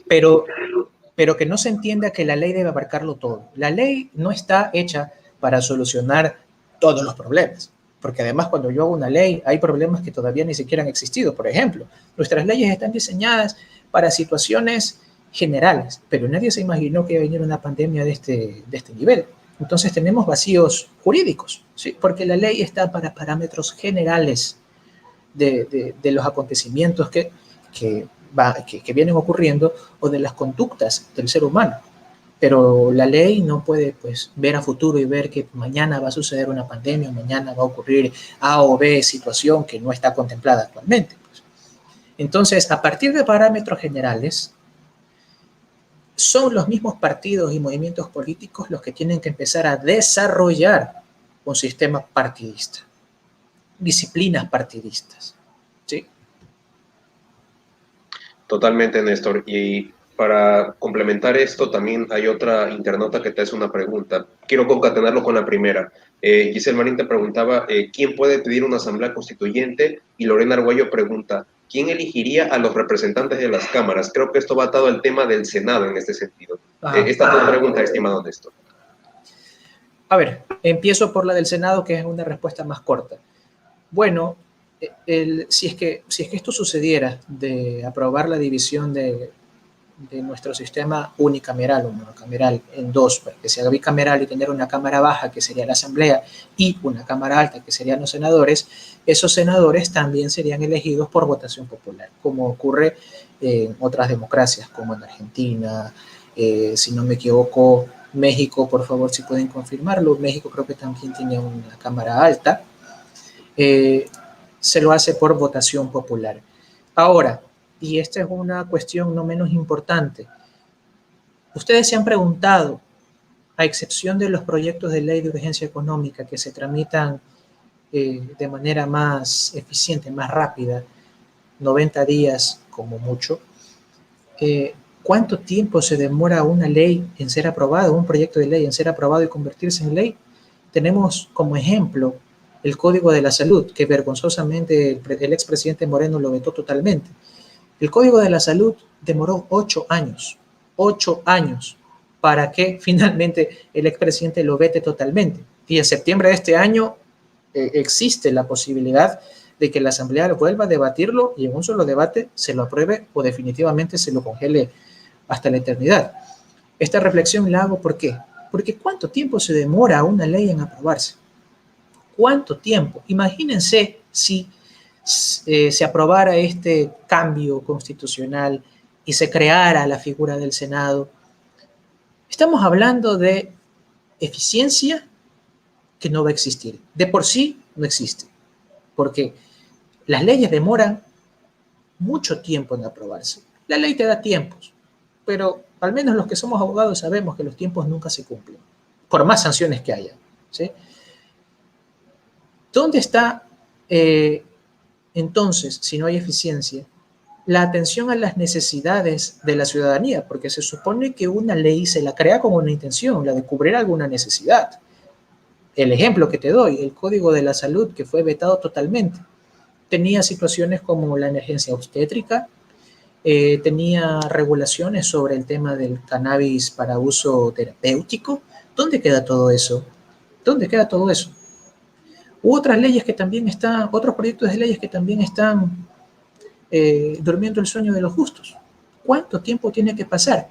Pero que no se entienda que la ley debe abarcarlo todo. La ley no está hecha para solucionar todos los problemas, porque además cuando yo hago una ley hay problemas que todavía ni siquiera han existido. Por ejemplo, nuestras leyes están diseñadas para situaciones generales, pero nadie se imaginó que iba a venir una pandemia de este nivel. Entonces tenemos vacíos jurídicos, ¿sí? Porque la ley está para parámetros generales de los acontecimientos que vienen ocurriendo o de las conductas del ser humano. Pero la ley no puede pues, ver a futuro y ver que mañana va a suceder una pandemia, mañana va a ocurrir A o B situación que no está contemplada actualmente. Pues. Entonces, a partir de parámetros generales, son los mismos partidos y movimientos políticos los que tienen que empezar a desarrollar un sistema partidista, disciplinas partidistas. ¿Sí? Totalmente, Néstor. Y para complementar esto, también hay otra internauta que te hace una pregunta. Quiero concatenarlo con la primera. Giselle Marín te preguntaba, ¿quién puede pedir una asamblea constituyente? Y Lorena Arguello pregunta, ¿quién elegiría a los representantes de las cámaras? Creo que esto va atado al tema del Senado en este sentido. Estas dos preguntas, estimado Néstor. A ver, empiezo por la del Senado, que es una respuesta más corta. Bueno, Si es que esto sucediera de aprobar la división de nuestro sistema unicameral o monocameral en dos, que sea bicameral y tener una cámara baja, que sería la Asamblea, y una cámara alta, que serían los senadores, esos senadores también serían elegidos por votación popular, como ocurre en otras democracias, como en Argentina, si no me equivoco, México, por favor, si pueden confirmarlo, México creo que también tiene una cámara alta, se lo hace por votación popular. Ahora, y esta es una cuestión no menos importante, ustedes se han preguntado, a excepción de los proyectos de ley de urgencia económica que se tramitan de manera más eficiente, más rápida, 90 días como mucho, ¿cuánto tiempo se demora una ley en ser aprobada, un proyecto de ley en ser aprobado y convertirse en ley? Tenemos como ejemplo el Código de la Salud, que vergonzosamente el expresidente Moreno lo vetó totalmente. El Código de la Salud demoró 8 años, 8 años, para que finalmente el expresidente lo vete totalmente. Y en septiembre de este año existe la posibilidad de que la Asamblea vuelva a debatirlo y en un solo debate se lo apruebe o definitivamente se lo congele hasta la eternidad. Esta reflexión la hago ¿por qué? Porque ¿cuánto tiempo se demora una ley en aprobarse? ¿Cuánto tiempo? Imagínense si se aprobara este cambio constitucional y se creara la figura del Senado. Estamos hablando de eficiencia que no va a existir. De por sí no existe, porque las leyes demoran mucho tiempo en aprobarse. La ley te da tiempos, pero al menos los que somos abogados sabemos que los tiempos nunca se cumplen, por más sanciones que haya, ¿sí? ¿Dónde está entonces, si no hay eficiencia, la atención a las necesidades de la ciudadanía? Porque se supone que una ley se la crea con una intención, la de cubrir alguna necesidad. El ejemplo que te doy, el Código de la Salud, que fue vetado totalmente, tenía situaciones como la emergencia obstétrica, tenía regulaciones sobre el tema del cannabis para uso terapéutico. ¿Dónde queda todo eso? ¿Dónde queda todo eso? U otras leyes que también están, otros proyectos de leyes que también están durmiendo el sueño de los justos. ¿Cuánto tiempo tiene que pasar?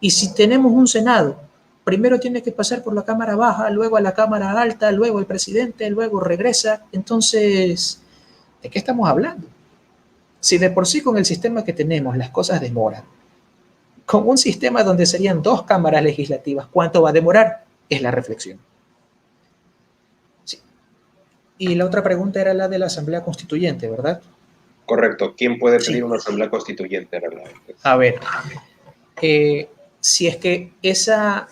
Y si tenemos un Senado, primero tiene que pasar por la Cámara Baja, luego a la Cámara Alta, luego el presidente, luego regresa. Entonces, ¿de qué estamos hablando? Si de por sí con el sistema que tenemos las cosas demoran, con un sistema donde serían 2 cámaras legislativas, ¿cuánto va a demorar? Es la reflexión. Sí. Y la otra pregunta era la de la Asamblea Constituyente, ¿verdad? Correcto. ¿Quién puede pedir Sí. una asamblea constituyente? A ver, si es que esa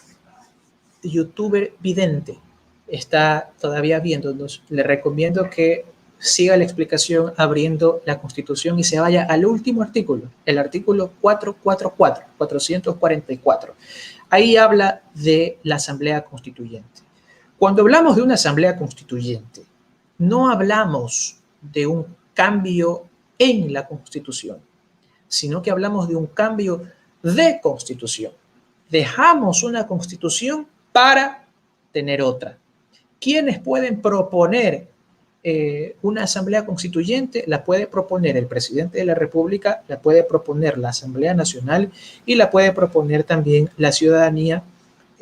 youtuber vidente está todavía viéndonos, le recomiendo que siga la explicación abriendo la Constitución y se vaya al último artículo, el artículo 444. Ahí habla de la Asamblea Constituyente. Cuando hablamos de una Asamblea Constituyente, no hablamos de un cambio en la Constitución, sino que hablamos de un cambio de Constitución. Dejamos una Constitución para tener otra. ¿Quiénes pueden proponer una asamblea constituyente? La puede proponer el presidente de la República, la puede proponer la Asamblea Nacional y la puede proponer también la ciudadanía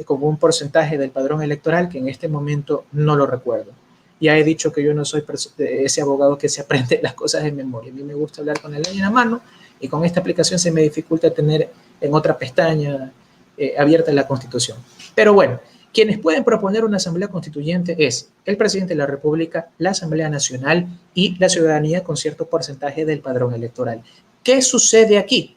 con un porcentaje del padrón electoral que en este momento no lo recuerdo. Ya he dicho que yo no soy ese abogado que se aprende las cosas de memoria. A mí me gusta hablar con la ley en la mano y con esta aplicación se me dificulta tener en otra pestaña abierta la Constitución. Pero bueno, quienes pueden proponer una asamblea constituyente es el presidente de la República, la Asamblea Nacional y la ciudadanía con cierto porcentaje del padrón electoral. ¿Qué sucede aquí?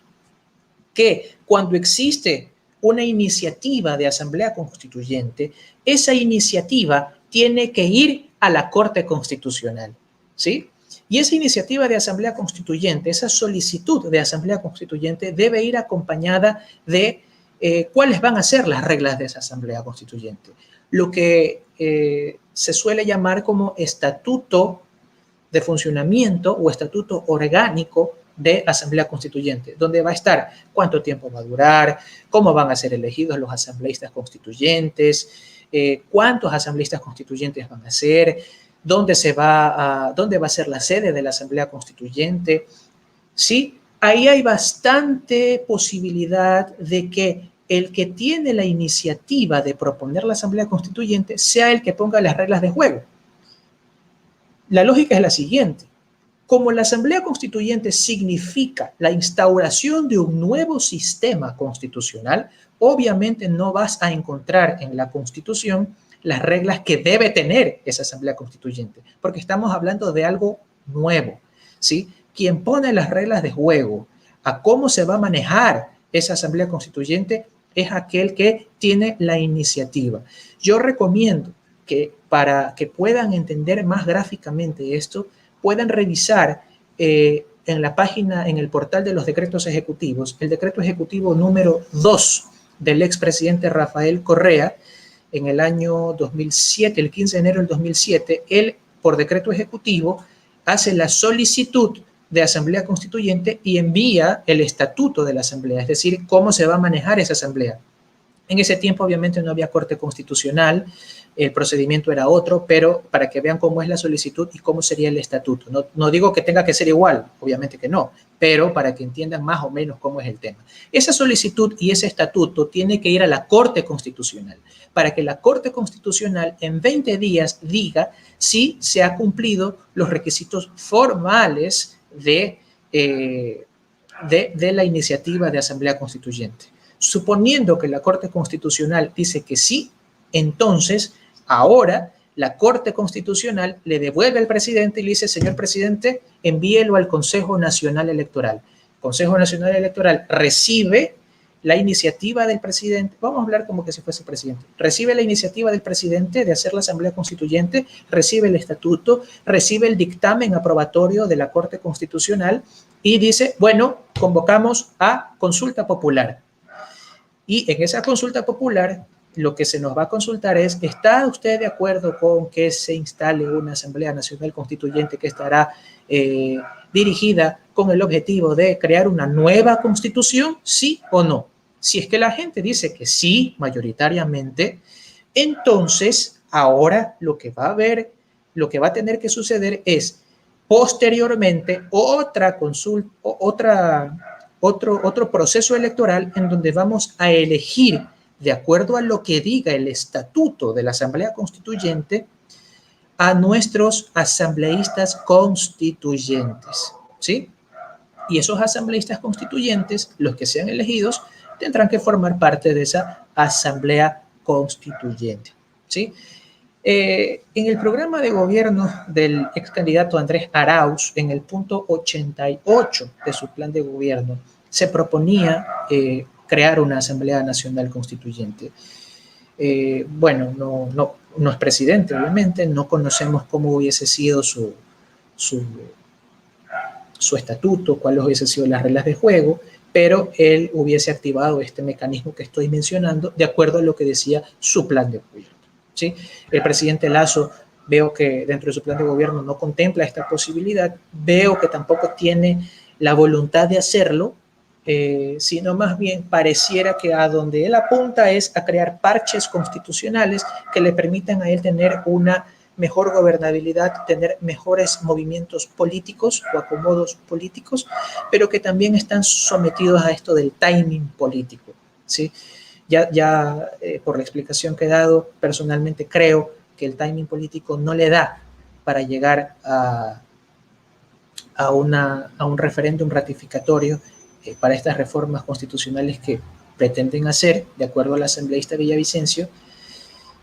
Que cuando existe una iniciativa de asamblea constituyente, esa iniciativa tiene que ir a la Corte Constitucional, ¿sí? Y esa iniciativa de asamblea constituyente, esa solicitud de asamblea constituyente debe ir acompañada de cuáles van a ser las reglas de esa asamblea constituyente. Lo que se suele llamar como estatuto de funcionamiento o estatuto orgánico de asamblea constituyente, donde va a estar cuánto tiempo va a durar, cómo van a ser elegidos los asambleístas constituyentes, cuántos asambleístas constituyentes van a ser, dónde va a ser la sede de la Asamblea Constituyente, ¿sí? Ahí hay bastante posibilidad de que el que tiene la iniciativa de proponer la Asamblea Constituyente sea el que ponga las reglas de juego. La lógica es la siguiente. Como la Asamblea Constituyente significa la instauración de un nuevo sistema constitucional, obviamente no vas a encontrar en la Constitución las reglas que debe tener esa Asamblea Constituyente, porque estamos hablando de algo nuevo, ¿sí? Quien pone las reglas de juego a cómo se va a manejar esa Asamblea Constituyente es aquel que tiene la iniciativa. Yo recomiendo que para que puedan entender más gráficamente esto, puedan revisar en la página, en el portal de los decretos ejecutivos, el decreto ejecutivo número 2 del expresidente Rafael Correa, en el año 2007, el 15 de enero del 2007, él, por decreto ejecutivo, hace la solicitud de Asamblea Constituyente y envía el estatuto de la Asamblea, es decir, cómo se va a manejar esa Asamblea. En ese tiempo, obviamente, no había Corte Constitucional, el procedimiento era otro, pero para que vean cómo es la solicitud y cómo sería el estatuto. No digo que tenga que ser igual, obviamente que no, pero para que entiendan más o menos cómo es el tema. Esa solicitud y ese estatuto tiene que ir a la Corte Constitucional, para que la Corte Constitucional en 20 días diga si se han cumplido los requisitos formales de la iniciativa de Asamblea Constituyente. Suponiendo que la Corte Constitucional dice que sí, entonces ahora la Corte Constitucional le devuelve al presidente y le dice, señor presidente, envíelo al Consejo Nacional Electoral. El Consejo Nacional Electoral recibe la iniciativa del presidente, vamos a hablar como que si fuese presidente, recibe la iniciativa del presidente de hacer la Asamblea Constituyente, recibe el estatuto, recibe el dictamen aprobatorio de la Corte Constitucional y dice, bueno, convocamos a consulta popular. Y en esa consulta popular, lo que se nos va a consultar es, ¿está usted de acuerdo con que se instale una Asamblea Nacional Constituyente que estará dirigida con el objetivo de crear una nueva constitución? ¿Sí o no? Si es que la gente dice que sí, mayoritariamente, entonces ahora lo que va a tener que suceder es, posteriormente, otra consulta, otro proceso electoral en donde vamos a elegir, de acuerdo a lo que diga el estatuto de la Asamblea Constituyente, a nuestros asambleístas constituyentes, ¿sí? Y esos asambleístas constituyentes, los que sean elegidos, tendrán que formar parte de esa Asamblea Constituyente, ¿sí? En el programa de gobierno del ex candidato Andrés Arauz, en el punto 88 de su plan de gobierno, se proponía crear una Asamblea Nacional Constituyente. Bueno, no es presidente, obviamente, no conocemos cómo hubiese sido su estatuto, cuáles hubiesen sido las reglas de juego, pero él hubiese activado este mecanismo que estoy mencionando de acuerdo a lo que decía su plan de gobierno, ¿sí? El presidente Lasso, veo que dentro de su plan de gobierno no contempla esta posibilidad, veo que tampoco tiene la voluntad de hacerlo, sino más bien pareciera que a donde él apunta es a crear parches constitucionales que le permitan a él tener una mejor gobernabilidad, tener mejores movimientos políticos o acomodos políticos, pero que también están sometidos a esto del timing político, ¿sí? Ya por la explicación que he dado, personalmente creo que el timing político no le da para llegar a un referéndum ratificatorio para estas reformas constitucionales que pretenden hacer, de acuerdo al asambleísta Villavicencio,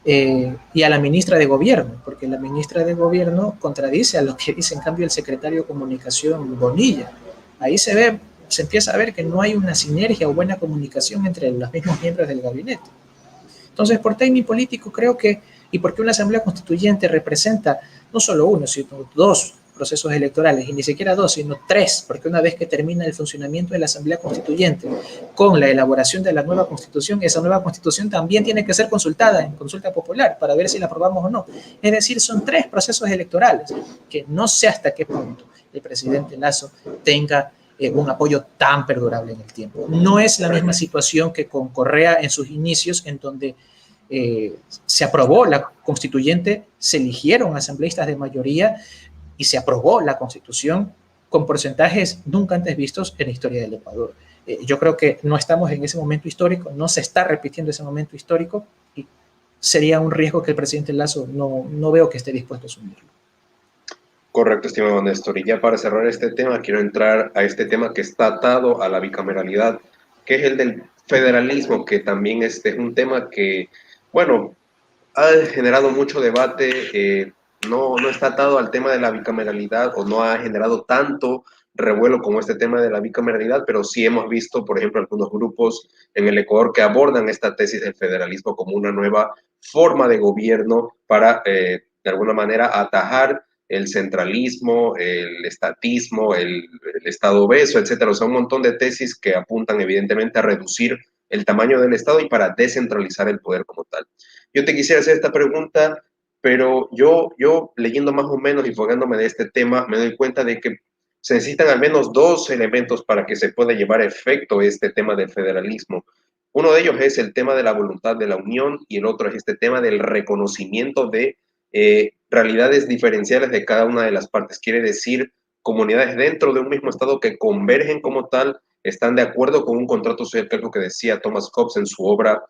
y a la ministra de Gobierno, porque la ministra de Gobierno contradice a lo que dice en cambio el secretario de Comunicación Bonilla. Ahí se empieza a ver que no hay una sinergia o buena comunicación entre los mismos miembros del gabinete. Entonces, por timing político creo que, y porque una asamblea constituyente representa no solo uno, sino dos procesos electorales, y ni siquiera dos, sino tres, porque una vez que termina el funcionamiento de la Asamblea Constituyente con la elaboración de la nueva Constitución, esa nueva Constitución también tiene que ser consultada en consulta popular para ver si la aprobamos o no. Es decir, son tres procesos electorales que no sé hasta qué punto el presidente Lasso tenga un apoyo tan perdurable en el tiempo. No es la misma situación que con Correa en sus inicios, en donde se aprobó la constituyente, se eligieron asambleístas de mayoría y se aprobó la constitución con porcentajes nunca antes vistos en la historia del Ecuador. Yo creo que no estamos en ese momento histórico, no se está repitiendo ese momento histórico y sería un riesgo que el presidente Lasso no veo que esté dispuesto a asumirlo. Correcto, estimado Néstor. Y ya para cerrar este tema, quiero entrar a este tema que está atado a la bicameralidad, que es el del federalismo, que también es un tema que, bueno, ha generado mucho debate, no está atado al tema de la bicameralidad o no ha generado tanto revuelo como este tema de la bicameralidad, pero sí hemos visto, por ejemplo, algunos grupos en el Ecuador que abordan esta tesis del federalismo como una nueva forma de gobierno para, de alguna manera, atajar el centralismo, el estatismo, el Estado obeso, etcétera. O sea, un montón de tesis que apuntan evidentemente a reducir el tamaño del Estado y para descentralizar el poder como tal. Yo te quisiera hacer esta pregunta, pero yo leyendo más o menos y enfocándome de este tema, me doy cuenta de que se necesitan al menos dos elementos para que se pueda llevar a efecto este tema del federalismo. Uno de ellos es el tema de la voluntad de la unión y el otro es este tema del reconocimiento de realidades diferenciales de cada una de las partes. Quiere decir, comunidades dentro de un mismo Estado que convergen como tal, están de acuerdo con un contrato social, que es lo que decía Thomas Hobbes en su obra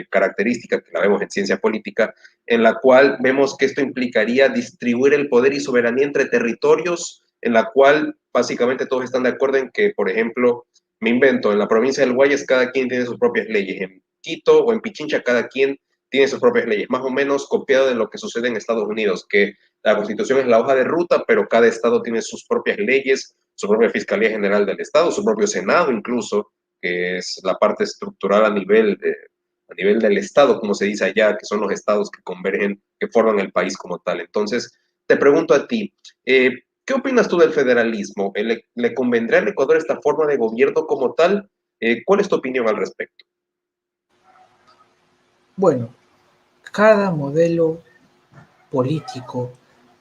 característica, que la vemos en Ciencia Política, en la cual vemos que esto implicaría distribuir el poder y soberanía entre territorios, en la cual básicamente todos están de acuerdo en que, por ejemplo, me invento, en la provincia del Guayas cada quien tiene sus propias leyes, en Quito o en Pichincha cada quien tiene sus propias leyes, más o menos copiado de lo que sucede en Estados Unidos, que la Constitución es la hoja de ruta, pero cada estado tiene sus propias leyes, su propia Fiscalía General del Estado, su propio Senado incluso, que es la parte estructural a nivel del Estado, como se dice allá, que son los estados que convergen, que forman el país como tal. Entonces, te pregunto a ti, ¿qué opinas tú del federalismo? ¿Le convendría al Ecuador esta forma de gobierno como tal? ¿Cuál es tu opinión al respecto? Bueno, cada modelo político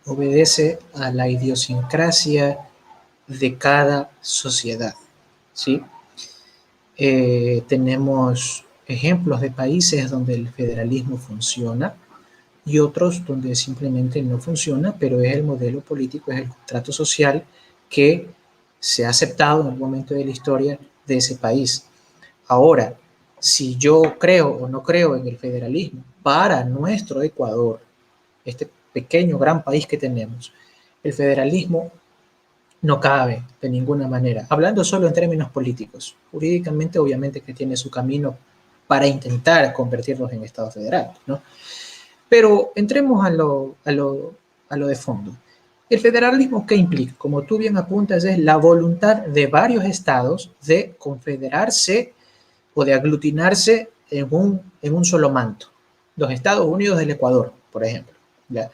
obedece a la idiosincrasia de cada sociedad, ¿sí? Tenemos ejemplos de países donde el federalismo funciona y otros donde simplemente no funciona, pero es el modelo político, es el contrato social que se ha aceptado en algún momento de la historia de ese país. Ahora, si yo creo o no creo en el federalismo para nuestro Ecuador, este pequeño, gran país que tenemos, el federalismo no cabe de ninguna manera. Hablando solo en términos políticos, jurídicamente obviamente que tiene su camino para intentar convertirlos en Estado federal, ¿no? Pero entremos a lo de fondo. El federalismo, ¿qué implica? Como tú bien apuntas, es la voluntad de varios estados de confederarse o de aglutinarse en un solo manto. Los Estados Unidos del Ecuador, por ejemplo. ¿Ya?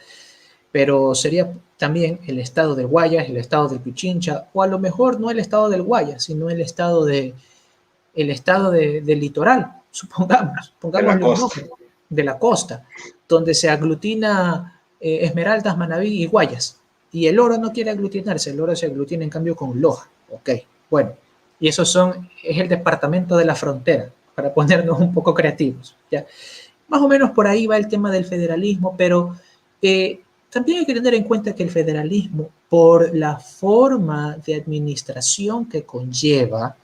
Pero sería también el estado del Guayas, el estado del Pichincha, o a lo mejor no el estado del Guayas, sino el estado del litoral, pongámoslo de la costa, donde se aglutina Esmeraldas, Manabí y Guayas. Y el oro no quiere aglutinarse, el oro se aglutina en cambio con Loja. Ok, bueno, y es el departamento de la frontera, para ponernos un poco creativos. ¿Ya? Más o menos por ahí va el tema del federalismo, pero también hay que tener en cuenta que el federalismo, por la forma de administración que conlleva,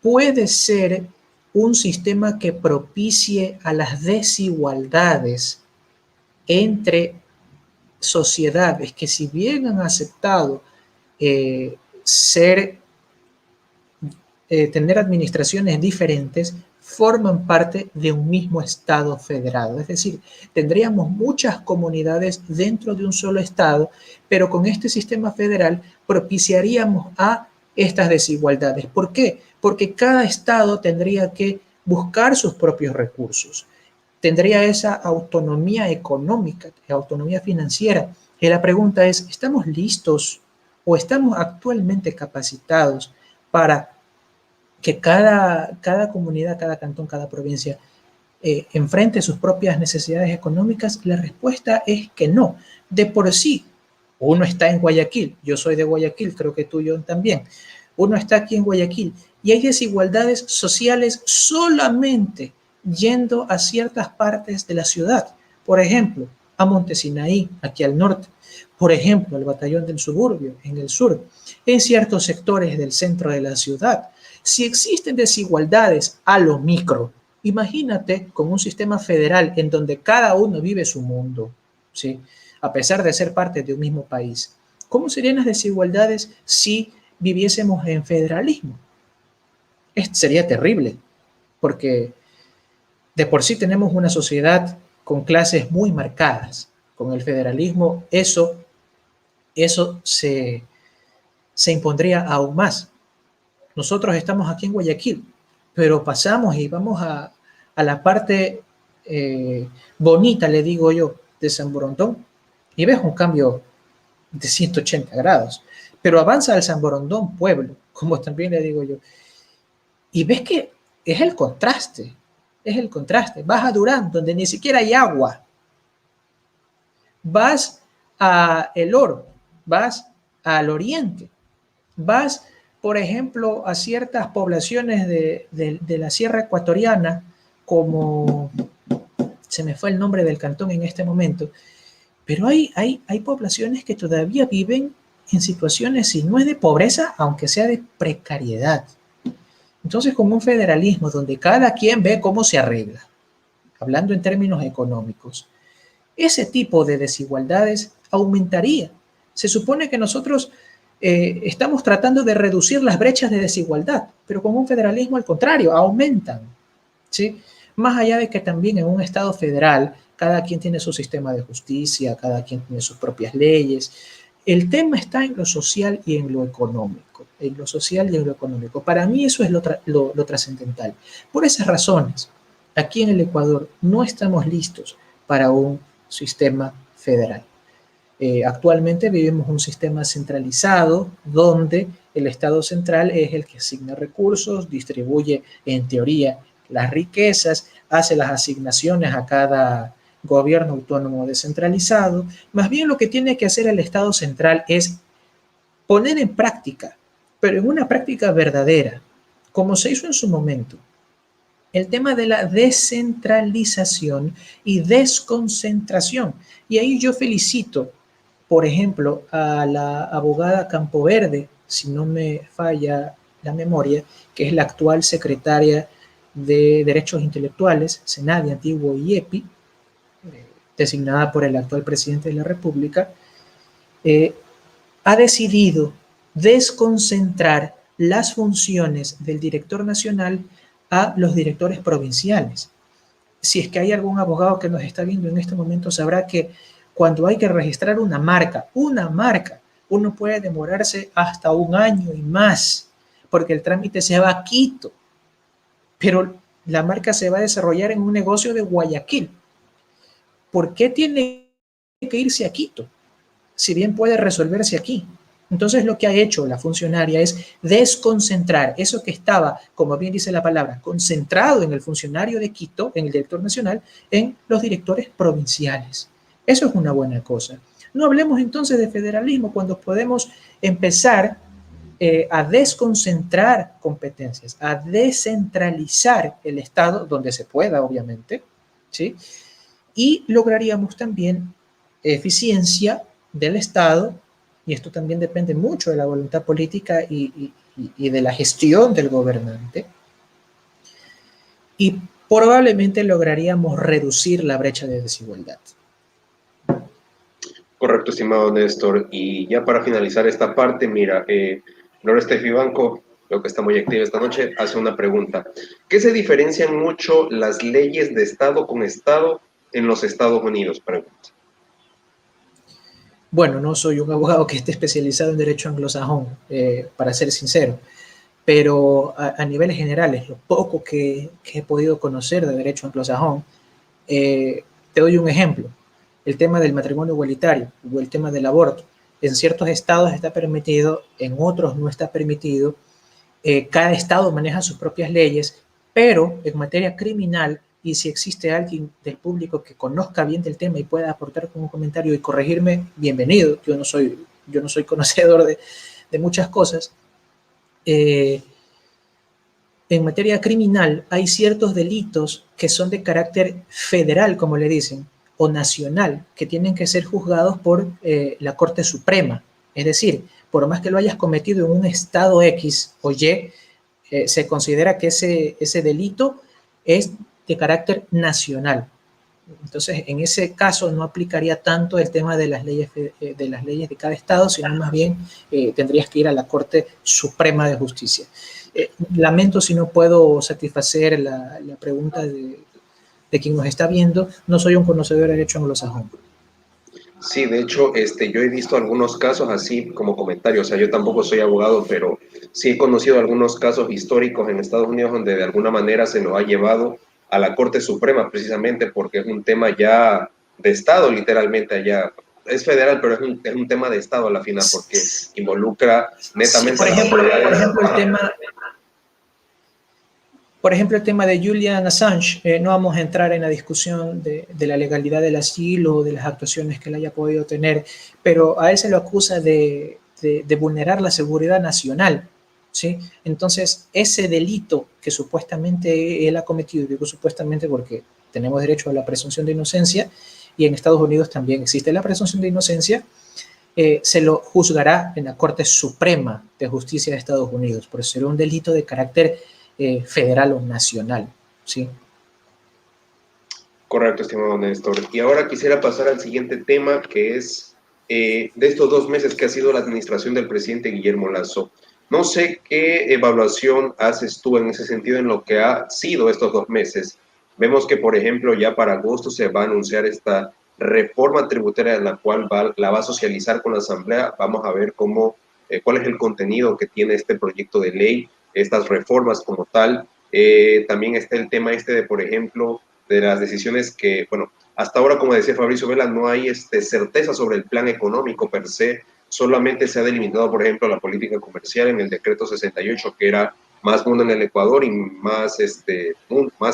puede ser un sistema que propicie a las desigualdades entre sociedades que, si bien han aceptado tener administraciones diferentes, forman parte de un mismo Estado federado. Es decir, tendríamos muchas comunidades dentro de un solo Estado, pero con este sistema federal propiciaríamos a estas desigualdades. ¿Por qué? Porque cada Estado tendría que buscar sus propios recursos, tendría esa autonomía económica, autonomía financiera. Y la pregunta es, ¿estamos listos o estamos actualmente capacitados para que cada comunidad, cada cantón, cada provincia enfrente sus propias necesidades económicas? La respuesta es que no. De por sí, uno está en Guayaquil, yo soy de Guayaquil, creo que tú y yo también. Uno está aquí en Guayaquil y hay desigualdades sociales solamente yendo a ciertas partes de la ciudad. Por ejemplo, a Montesinaí, aquí al norte. Por ejemplo, al batallón del suburbio, en el sur. En ciertos sectores del centro de la ciudad. Si existen desigualdades a lo micro, imagínate con un sistema federal en donde cada uno vive su mundo, ¿sí? A pesar de ser parte de un mismo país. ¿Cómo serían las desigualdades si viviésemos en federalismo? Sería terrible, porque de por sí tenemos una sociedad con clases muy marcadas. Con el federalismo eso se impondría aún más. Nosotros estamos aquí en Guayaquil, pero pasamos y vamos a la parte bonita, le digo yo, de San Borondón, y ves un cambio de 180 grados. Pero avanza al San Borondón pueblo, como también le digo yo, y ves que es el contraste, es el contraste. Vas a Durán, donde ni siquiera hay agua. Vas a El Oro, vas al oriente, vas, por ejemplo, a ciertas poblaciones de la Sierra Ecuatoriana, como se me fue el nombre del cantón en este momento, pero hay poblaciones que todavía viven en situaciones, si no es de pobreza, aunque sea de precariedad. Entonces, con un federalismo donde cada quien ve cómo se arregla, hablando en términos económicos, ese tipo de desigualdades aumentaría. Se supone que nosotros estamos tratando de reducir las brechas de desigualdad, pero con un federalismo al contrario, aumentan, ¿sí? Más allá de que también en un Estado federal cada quien tiene su sistema de justicia, cada quien tiene sus propias leyes. El tema está en lo social y en lo económico, en lo social y en lo económico. Para mí eso es lo trascendental. Por esas razones, aquí en el Ecuador no estamos listos para un sistema federal. Actualmente vivimos un sistema centralizado donde el Estado central es el que asigna recursos, distribuye en teoría las riquezas, hace las asignaciones a cada gobierno autónomo descentralizado. Más bien lo que tiene que hacer el Estado central es poner en práctica, pero en una práctica verdadera, como se hizo en su momento, el tema de la descentralización y desconcentración. Y ahí yo felicito, por ejemplo, a la abogada Campoverde, si no me falla la memoria, que es la actual secretaria de Derechos Intelectuales, SENADI, antiguo IEPI, designada por el actual presidente de la República, ha decidido desconcentrar las funciones del director nacional a los directores provinciales. Si es que hay algún abogado que nos está viendo en este momento, sabrá que cuando hay que registrar una marca, uno puede demorarse hasta un año y más, porque el trámite se va a Quito, pero la marca se va a desarrollar en un negocio de Guayaquil. ¿Por qué tiene que irse a Quito? Si bien puede resolverse aquí. Entonces lo que ha hecho la funcionaria es desconcentrar eso que estaba, como bien dice la palabra, concentrado en el funcionario de Quito, en el director nacional, en los directores provinciales. Eso es una buena cosa. No hablemos entonces de federalismo cuando podemos empezar a desconcentrar competencias, a descentralizar el Estado, donde se pueda, obviamente, ¿sí? Y lograríamos también eficiencia del Estado, y esto también depende mucho de la voluntad política y de la gestión del gobernante, y probablemente lograríamos reducir la brecha de desigualdad. Correcto, estimado Néstor. Y ya para finalizar esta parte, mira, Lore Estefibanco, lo que está muy activa esta noche, hace una pregunta. ¿Qué se diferencian mucho las leyes de Estado con Estado en los Estados Unidos? Pregunta. Bueno, no soy un abogado que esté especializado en derecho anglosajón, para ser sincero, pero a niveles generales, lo poco que he podido conocer de derecho anglosajón, te doy un ejemplo. El tema del matrimonio igualitario o el tema del aborto. En ciertos estados está permitido, en otros no está permitido. Cada estado maneja sus propias leyes, pero en materia criminal, y si existe alguien del público que conozca bien del tema y pueda aportar con un comentario y corregirme, bienvenido. Yo no soy conocedor de muchas cosas. en materia criminal hay ciertos delitos que son de carácter federal, como le dicen, o nacional, que tienen que ser juzgados por la Corte Suprema. Es decir, por más que lo hayas cometido en un estado X o Y, se considera que ese delito es de carácter nacional. Entonces, en ese caso no aplicaría tanto el tema de las leyes de cada estado, sino más bien tendrías que ir a la Corte Suprema de Justicia. Lamento si no puedo satisfacer la pregunta de quien nos está viendo. No soy un conocedor de derecho anglosajón. Sí, de hecho, yo he visto algunos casos así como comentarios, o sea, yo tampoco soy abogado, pero sí he conocido algunos casos históricos en Estados Unidos donde de alguna manera se lo ha llevado a la Corte Suprema precisamente porque es un tema ya de Estado, literalmente allá. Es federal, pero es un tema de Estado a la final porque involucra Sí, netamente a las autoridades. Por ejemplo, el tema de Julian Assange, no vamos a entrar en la discusión de la legalidad del asilo o de las actuaciones que él haya podido tener, pero a él se lo acusa de vulnerar la seguridad nacional, ¿sí? Entonces, ese delito que supuestamente él ha cometido, digo supuestamente porque tenemos derecho a la presunción de inocencia y en Estados Unidos también existe la presunción de inocencia, se lo juzgará en la Corte Suprema de Justicia de Estados Unidos, por ser un delito de carácter federal o nacional, ¿sí? Correcto, estimado Néstor. Y ahora quisiera pasar al siguiente tema, que es de estos 2 meses que ha sido la administración del presidente Guillermo Lasso. No sé qué evaluación haces tú en ese sentido en lo que ha sido estos 2 meses. Vemos que, por ejemplo, ya para agosto se va a anunciar esta reforma tributaria en la cual la va a socializar con la Asamblea. Vamos a ver cuál es el contenido que tiene este proyecto de ley, estas reformas como tal. También está el tema de, por ejemplo, de las decisiones que, bueno, hasta ahora, como decía Fabricio Vela, no hay certeza sobre el plan económico per se, solamente se ha delimitado, por ejemplo, la política comercial en el decreto 68, que era más mundo en el Ecuador y más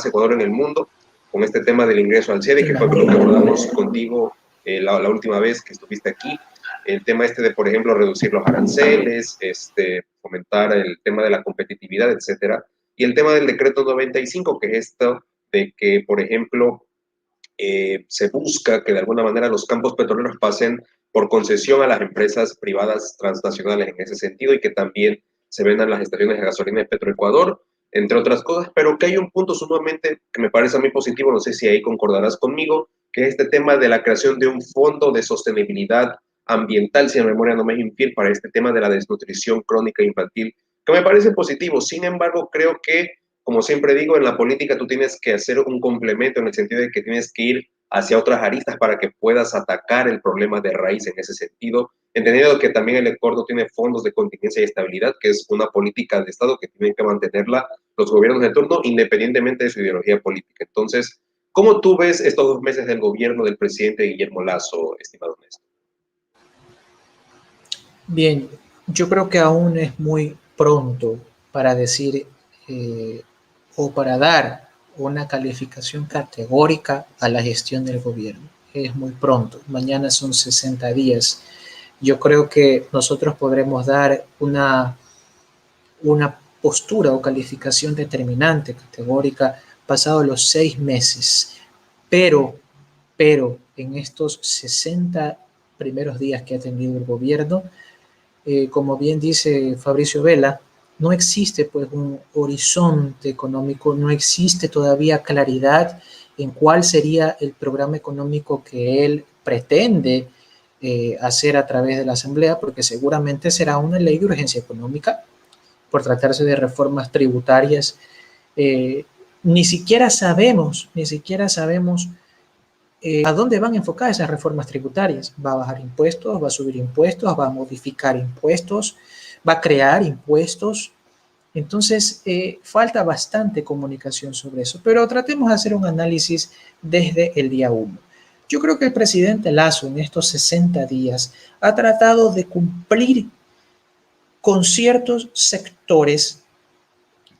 Ecuador en el mundo, con este tema del ingreso al CEDE, que fue lo que abordamos contigo la última vez que estuviste aquí. El tema de, por ejemplo, reducir los aranceles, fomentar el tema de la competitividad, etcétera. Y el tema del decreto 95, que es esto de que, por ejemplo, se busca que de alguna manera los campos petroleros pasen por concesión a las empresas privadas transnacionales en ese sentido y que también se vendan las estaciones de gasolina de Petroecuador, entre otras cosas, pero que hay un punto sumamente que me parece a mí positivo, no sé si ahí concordarás conmigo, que es este tema de la creación de un fondo de sostenibilidad ambiental, si la memoria no me es infiel, para este tema de la desnutrición crónica infantil, que me parece positivo. Sin embargo, creo que como siempre digo, en la política tú tienes que hacer un complemento en el sentido de que tienes que ir hacia otras aristas para que puedas atacar el problema de raíz en ese sentido, entendiendo que también el Ecuador tiene fondos de contingencia y estabilidad, que es una política de Estado que tienen que mantenerla los gobiernos de turno independientemente de su ideología política. Entonces, ¿cómo tú ves estos 2 meses del gobierno del presidente Guillermo Lasso, estimado Néstor? Bien, yo creo que aún es muy pronto para decir o para dar una calificación categórica a la gestión del gobierno. Es muy pronto, mañana son 60 días. Yo creo que nosotros podremos dar una postura o calificación determinante, categórica, pasados los 6 meses. Pero en estos 60 primeros días que ha tenido el gobierno, como bien dice Fabricio Vela, no existe pues un horizonte económico, no existe todavía claridad en cuál sería el programa económico que él pretende hacer a través de la Asamblea, porque seguramente será una ley de urgencia económica por tratarse de reformas tributarias. Eh, ni siquiera sabemos a dónde van enfocadas esas reformas tributarias. ¿Va a bajar impuestos? ¿Va a subir impuestos? ¿Va a modificar impuestos? ¿Va a crear impuestos? Entonces, falta bastante comunicación sobre eso, pero tratemos de hacer un análisis desde el día 1. Yo creo que el presidente Lasso en estos 60 días ha tratado de cumplir con ciertos sectores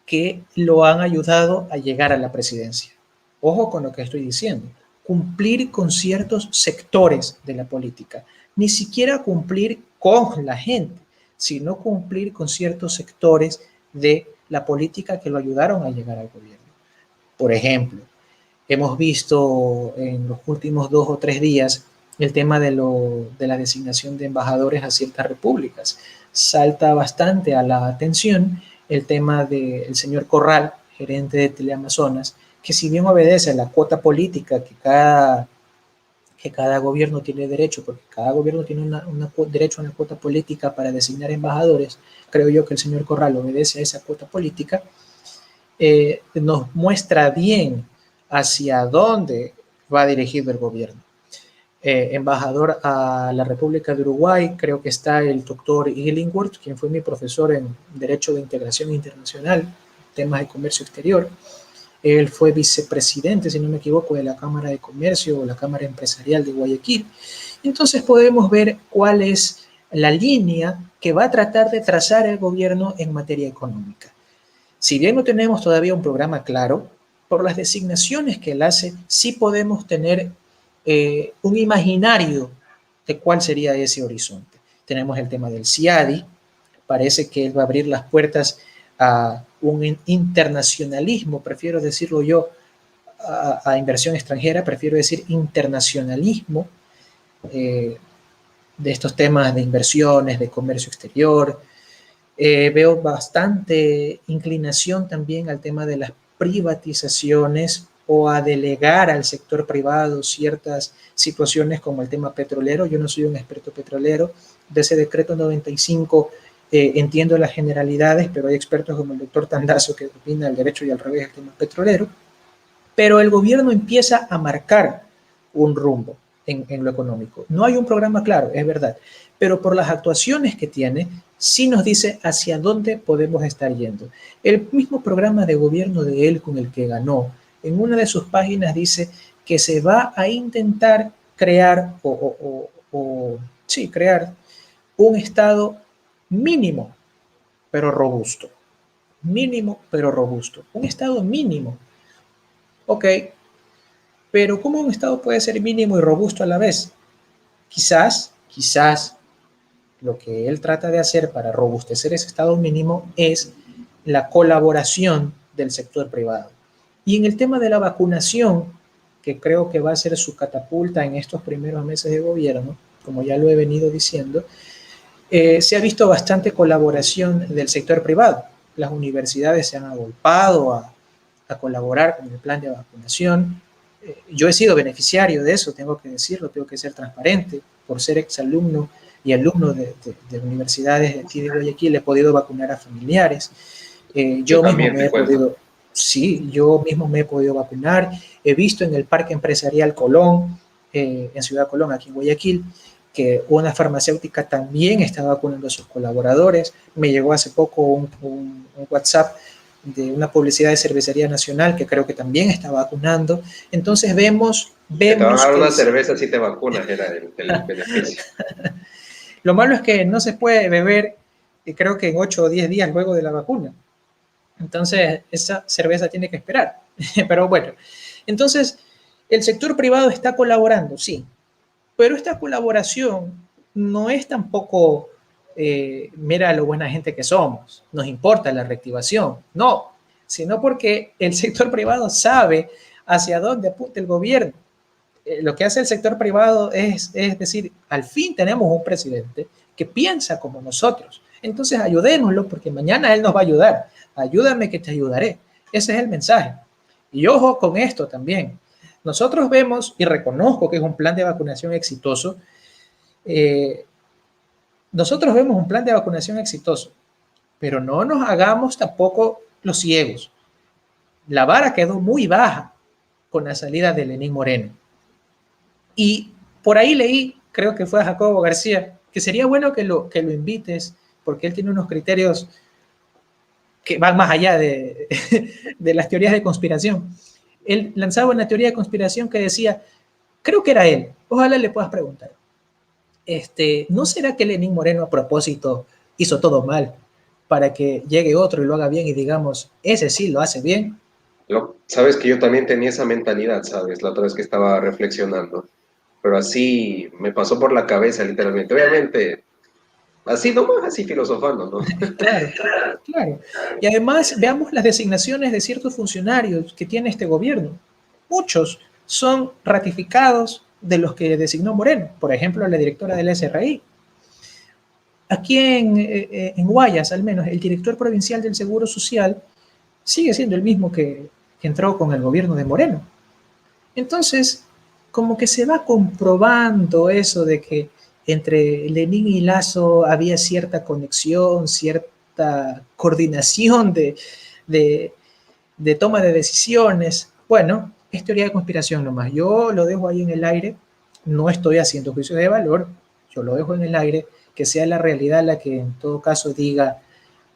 que lo han ayudado a llegar a la presidencia. Ojo con lo que estoy diciendo. Cumplir con ciertos sectores de la política. Ni siquiera cumplir con la gente, sino cumplir con ciertos sectores de la política que lo ayudaron a llegar al gobierno. Por ejemplo, hemos visto en los últimos 2 o 3 días el tema de la designación de embajadores a ciertas repúblicas. Salta bastante a la atención el tema del señor Corral, gerente de Teleamazonas, que si bien obedece a la cuota política que cada gobierno tiene derecho, porque cada gobierno tiene derecho a una cuota política para designar embajadores, creo yo que el señor Corral obedece a esa cuota política, nos muestra bien hacia dónde va dirigido el gobierno. Embajador a la República de Uruguay, creo que está el doctor Illingworth, quien fue mi profesor en Derecho de Integración Internacional, temas de comercio exterior. Él fue vicepresidente, si no me equivoco, de la Cámara de Comercio o la Cámara Empresarial de Guayaquil. Entonces podemos ver cuál es la línea que va a tratar de trazar el gobierno en materia económica. Si bien no tenemos todavía un programa claro, por las designaciones que él hace, sí podemos tener un imaginario de cuál sería ese horizonte. Tenemos el tema del CIADI, parece que él va a abrir las puertas a un internacionalismo, prefiero decirlo yo, a inversión extranjera, prefiero decir internacionalismo de estos temas de inversiones, de comercio exterior. Veo bastante inclinación también al tema de las privatizaciones o a delegar al sector privado ciertas situaciones como el tema petrolero. Yo no soy un experto petrolero. De ese decreto 95 entiendo las generalidades, pero hay expertos como el doctor Tandazo que opina al derecho y al revés el tema petrolero. Pero el gobierno empieza a marcar un rumbo en lo económico. No hay un programa claro, es verdad, pero por las actuaciones que tiene, sí nos dice hacia dónde podemos estar yendo. El mismo programa de gobierno de él con el que ganó, en una de sus páginas dice que se va a intentar crear crear un Estado mínimo, pero robusto. Mínimo, pero robusto. Un Estado mínimo. Ok, pero ¿cómo un Estado puede ser mínimo y robusto a la vez? Quizás lo que él trata de hacer para robustecer ese Estado mínimo es la colaboración del sector privado. Y en el tema de la vacunación, que creo que va a ser su catapulta en estos primeros meses de gobierno, como ya lo he venido diciendo, se ha visto bastante colaboración del sector privado. Las universidades se han agolpado a colaborar con el plan de vacunación. Yo he sido beneficiario de eso, tengo que decirlo, tengo que ser transparente. Por ser exalumno y alumno de universidades de aquí de Guayaquil, he podido vacunar a familiares. Yo mismo me he podido vacunar. He visto en el Parque Empresarial Colón, en Ciudad Colón, aquí en Guayaquil, que una farmacéutica también está vacunando a sus colaboradores. Me llegó hace poco un WhatsApp de una publicidad de Cervecería Nacional que creo que también está vacunando. Entonces vemos te van a dar una cerveza si te vacunas, era el beneficio. Lo malo es que no se puede beber, creo que en 8 o 10 días luego de la vacuna. Entonces, esa cerveza tiene que esperar. Pero bueno, entonces, el sector privado está colaborando, sí, pero esta colaboración no es tampoco, mira lo buena gente que somos, nos importa la reactivación, no, sino porque el sector privado sabe hacia dónde apunta el gobierno. Lo que hace el sector privado es decir, al fin tenemos un presidente que piensa como nosotros, entonces ayudémoslo porque mañana él nos va a ayudar, ayúdame que te ayudaré, ese es el mensaje. Y ojo con esto también, nosotros vemos, y reconozco que es un plan de vacunación exitoso, nosotros vemos un plan de vacunación exitoso, pero no nos hagamos tampoco los ciegos. La vara quedó muy baja con la salida de Lenín Moreno. Y por ahí leí, creo que fue a Jacobo García, que sería bueno que lo invites, porque él tiene unos criterios que van más allá de las teorías de conspiración. Él lanzaba una teoría de conspiración que decía, creo que era él, ojalá le puedas preguntar, ¿no será que Lenín Moreno a propósito hizo todo mal para que llegue otro y lo haga bien y digamos, ese sí lo hace bien? Sabes que yo también tenía esa mentalidad, ¿sabes? La otra vez que estaba reflexionando, pero así me pasó por la cabeza literalmente. Obviamente Así nomás, así filosofando, ¿no? Claro, claro. Y además veamos las designaciones de ciertos funcionarios que tiene este gobierno. Muchos son ratificados de los que designó Moreno. Por ejemplo, la directora del SRI. Aquí en Guayas, al menos, el director provincial del Seguro Social sigue siendo el mismo que entró con el gobierno de Moreno. Entonces, como que se va comprobando eso de que entre Lenin y Lazo había cierta conexión, cierta coordinación de, de toma de decisiones. Bueno, es teoría de conspiración nomás. Yo lo dejo ahí en el aire, no estoy haciendo juicio de valor, yo lo dejo en el aire, que sea la realidad la que en todo caso diga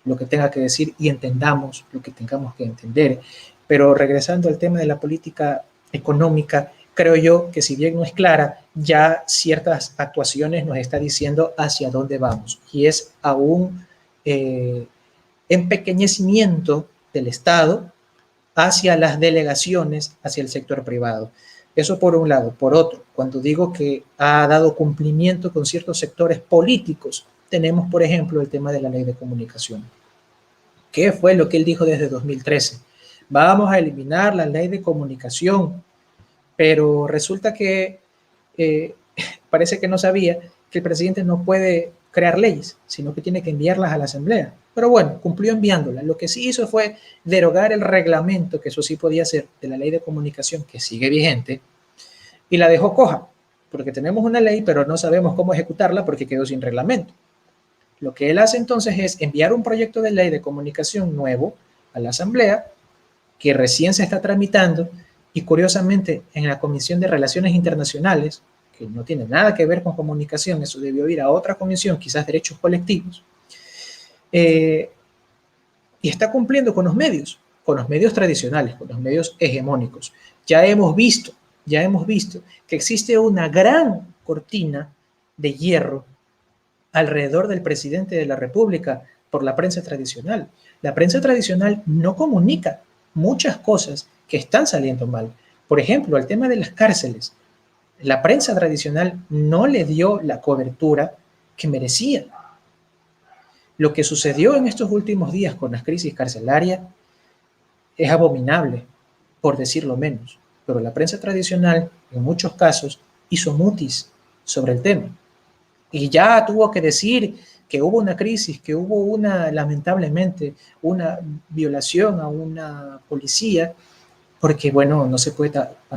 lo que tenga que decir y entendamos lo que tengamos que entender. Pero regresando al tema de la política económica, creo yo que si bien no es clara, ya ciertas actuaciones nos está diciendo hacia dónde vamos y es a un empequeñecimiento del Estado hacia las delegaciones, hacia el sector privado. Eso por un lado. Por otro, cuando digo que ha dado cumplimiento con ciertos sectores políticos, tenemos, por ejemplo, el tema de la ley de comunicación. ¿Qué fue lo que él dijo desde 2013? Vamos a eliminar la ley de comunicación, pero resulta que eh, parece que no sabía que el presidente no puede crear leyes, sino que tiene que enviarlas a la Asamblea. Pero bueno, cumplió enviándolas. Lo que sí hizo fue derogar el reglamento, que eso sí podía ser, de la ley de comunicación, que sigue vigente, y la dejó coja, porque tenemos una ley, pero no sabemos cómo ejecutarla porque quedó sin reglamento. Lo que él hace entonces es enviar un proyecto de ley de comunicación nuevo a la Asamblea, que recién se está tramitando, y curiosamente en la Comisión de Relaciones Internacionales, que no tiene nada que ver con comunicación, eso debió ir a otra comisión, quizás derechos colectivos, y está cumpliendo con los medios tradicionales, con los medios hegemónicos. Ya hemos visto que existe una gran cortina de hierro alrededor del presidente de la República por la prensa tradicional. La prensa tradicional no comunica muchas cosas que están saliendo mal. Por ejemplo, el tema de las cárceles. La prensa tradicional no le dio la cobertura que merecía. Lo que sucedió en estos últimos días con las crisis carcelarias es abominable, por decirlo menos. Pero la prensa tradicional, en muchos casos, hizo mutis sobre el tema. Y ya tuvo que decir que hubo una crisis, que hubo lamentablemente, una violación a una policía, porque bueno, no se puede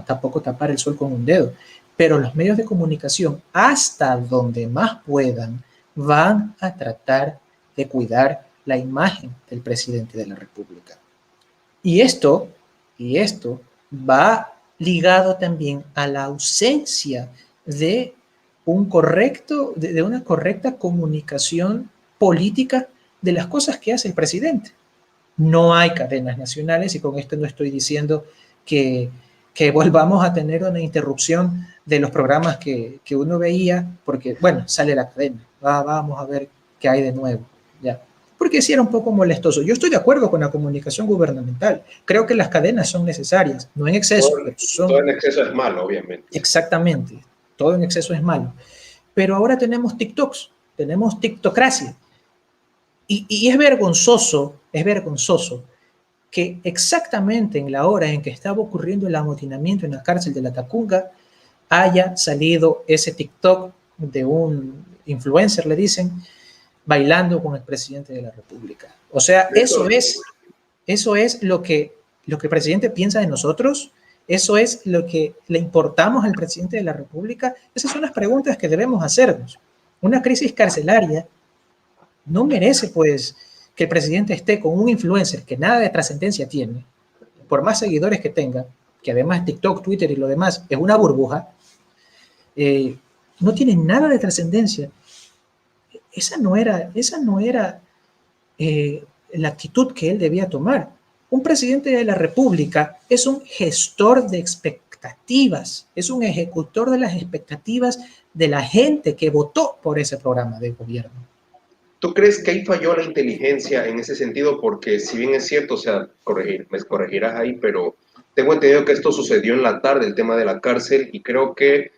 tampoco tapar el sol con un dedo. Pero los medios de comunicación, hasta donde más puedan, van a tratar de cuidar la imagen del presidente de la República. Y esto va ligado también a la ausencia de de una correcta comunicación política de las cosas que hace el presidente. No hay cadenas nacionales y con esto no estoy diciendo que, que volvamos a tener una interrupción de los programas que uno veía, porque, bueno, sale la cadena, vamos a ver qué hay de nuevo, ya. Porque sí era un poco molestoso. Yo estoy de acuerdo con la comunicación gubernamental. Creo que las cadenas son necesarias, no en exceso, pero Todo son en exceso es malo, obviamente. exactamente. Todo en exceso es malo. Pero ahora tenemos TikToks, tenemos TikTocracia. Y es vergonzoso que exactamente en la hora en que estaba ocurriendo el amotinamiento en la cárcel de la Tacunga haya salido ese TikTok de un influencer, le dicen, bailando con el presidente de la República. O sea, eso es lo que el presidente piensa de nosotros, eso es lo que le importamos al presidente de la República. Esas son las preguntas que debemos hacernos. Una crisis carcelaria no merece, pues, que el presidente esté con un influencer que nada de trascendencia tiene, por más seguidores que tenga, que además TikTok, Twitter y lo demás es una burbuja, no tiene nada de trascendencia. Esa no era la actitud que él debía tomar. Un presidente de la República es un gestor de expectativas, es un ejecutor de las expectativas de la gente que votó por ese programa de gobierno. ¿Tú crees que ahí falló la inteligencia en ese sentido? Porque si bien es cierto, o sea, me corregirás ahí, pero tengo entendido que esto sucedió en la tarde, el tema de la cárcel, y creo que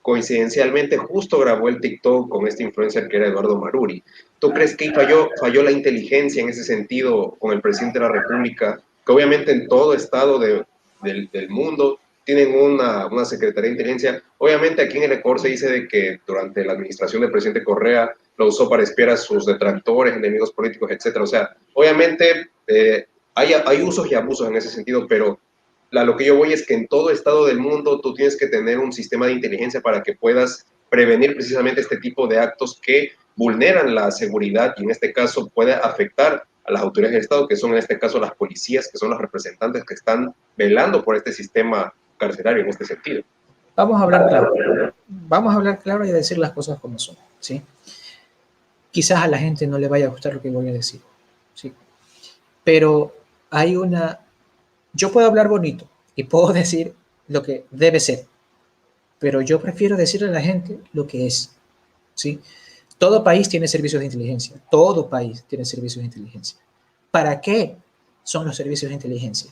coincidencialmente justo grabó el TikTok con este influencer que era Eduardo Maruri. ¿Tú crees que falló la inteligencia en ese sentido con el presidente de la República? Que obviamente en todo estado del mundo tienen una Secretaría de Inteligencia. Obviamente aquí en el Ecuador se dice de que durante la administración del presidente Correa lo usó para espiar a sus detractores, enemigos políticos, etcétera. O sea, obviamente hay usos y abusos en ese sentido, pero lo que yo voy es que en todo estado del mundo tú tienes que tener un sistema de inteligencia para que puedas prevenir precisamente este tipo de actos que vulneran la seguridad y en este caso puede afectar a las autoridades del Estado, que son en este caso las policías, que son los representantes que están velando por este sistema carcelario en este sentido. Vamos a hablar claro. Vamos a hablar claro y a decir las cosas como son, ¿sí? Quizás a la gente no le vaya a gustar lo que voy a decir, ¿sí? Pero hay una... Yo puedo hablar bonito y puedo decir lo que debe ser, pero yo prefiero decirle a la gente lo que es, ¿sí? Todo país tiene servicios de inteligencia, todo país tiene servicios de inteligencia. ¿Para qué son los servicios de inteligencia?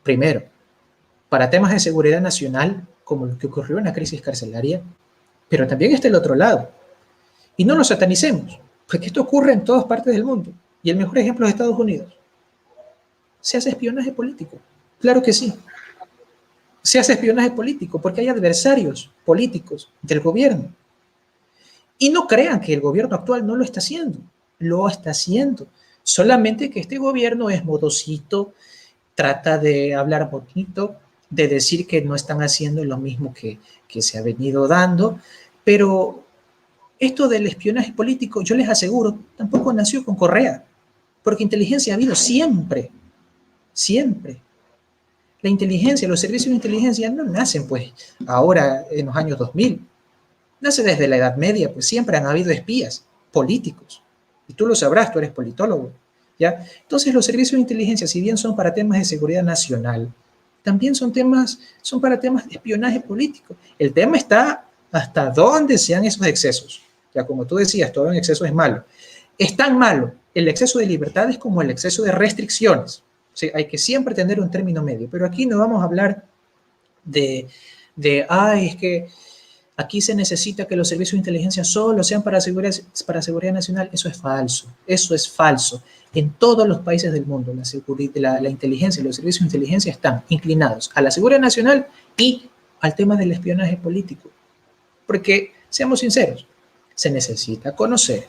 Primero, para temas de seguridad nacional, como lo que ocurrió en la crisis carcelaria, pero también está el otro lado. Y no nos satanicemos, porque esto ocurre en todas partes del mundo. Y el mejor ejemplo es Estados Unidos. Se hace espionaje político. Claro que sí. Se hace espionaje político porque hay adversarios políticos del gobierno. Y no crean que el gobierno actual no lo está haciendo. Lo está haciendo. Solamente que este gobierno es modosito, trata de hablar bonito, de decir que no están haciendo lo mismo que se ha venido dando, pero esto del espionaje político, yo les aseguro, tampoco nació con Correa, porque inteligencia ha habido siempre, siempre. La inteligencia, los servicios de inteligencia no nacen pues ahora en los años 2000, nace desde la Edad Media, pues siempre han habido espías políticos, y tú lo sabrás, tú eres politólogo, ¿ya? Entonces los servicios de inteligencia, si bien son para temas de seguridad nacional, también son para temas de espionaje político. El tema está hasta dónde sean esos excesos. Ya como tú decías, todo en exceso es malo. Es tan malo el exceso de libertades como el exceso de restricciones. ¿Sí? Hay que siempre tener un término medio, pero aquí no vamos a hablar es que aquí se necesita que los servicios de inteligencia solo sean para seguridad nacional. Eso es falso. Eso es falso. En todos los países del mundo, la inteligencia y los servicios de inteligencia están inclinados a la seguridad nacional y al tema del espionaje político. Porque, seamos sinceros, se necesita conocer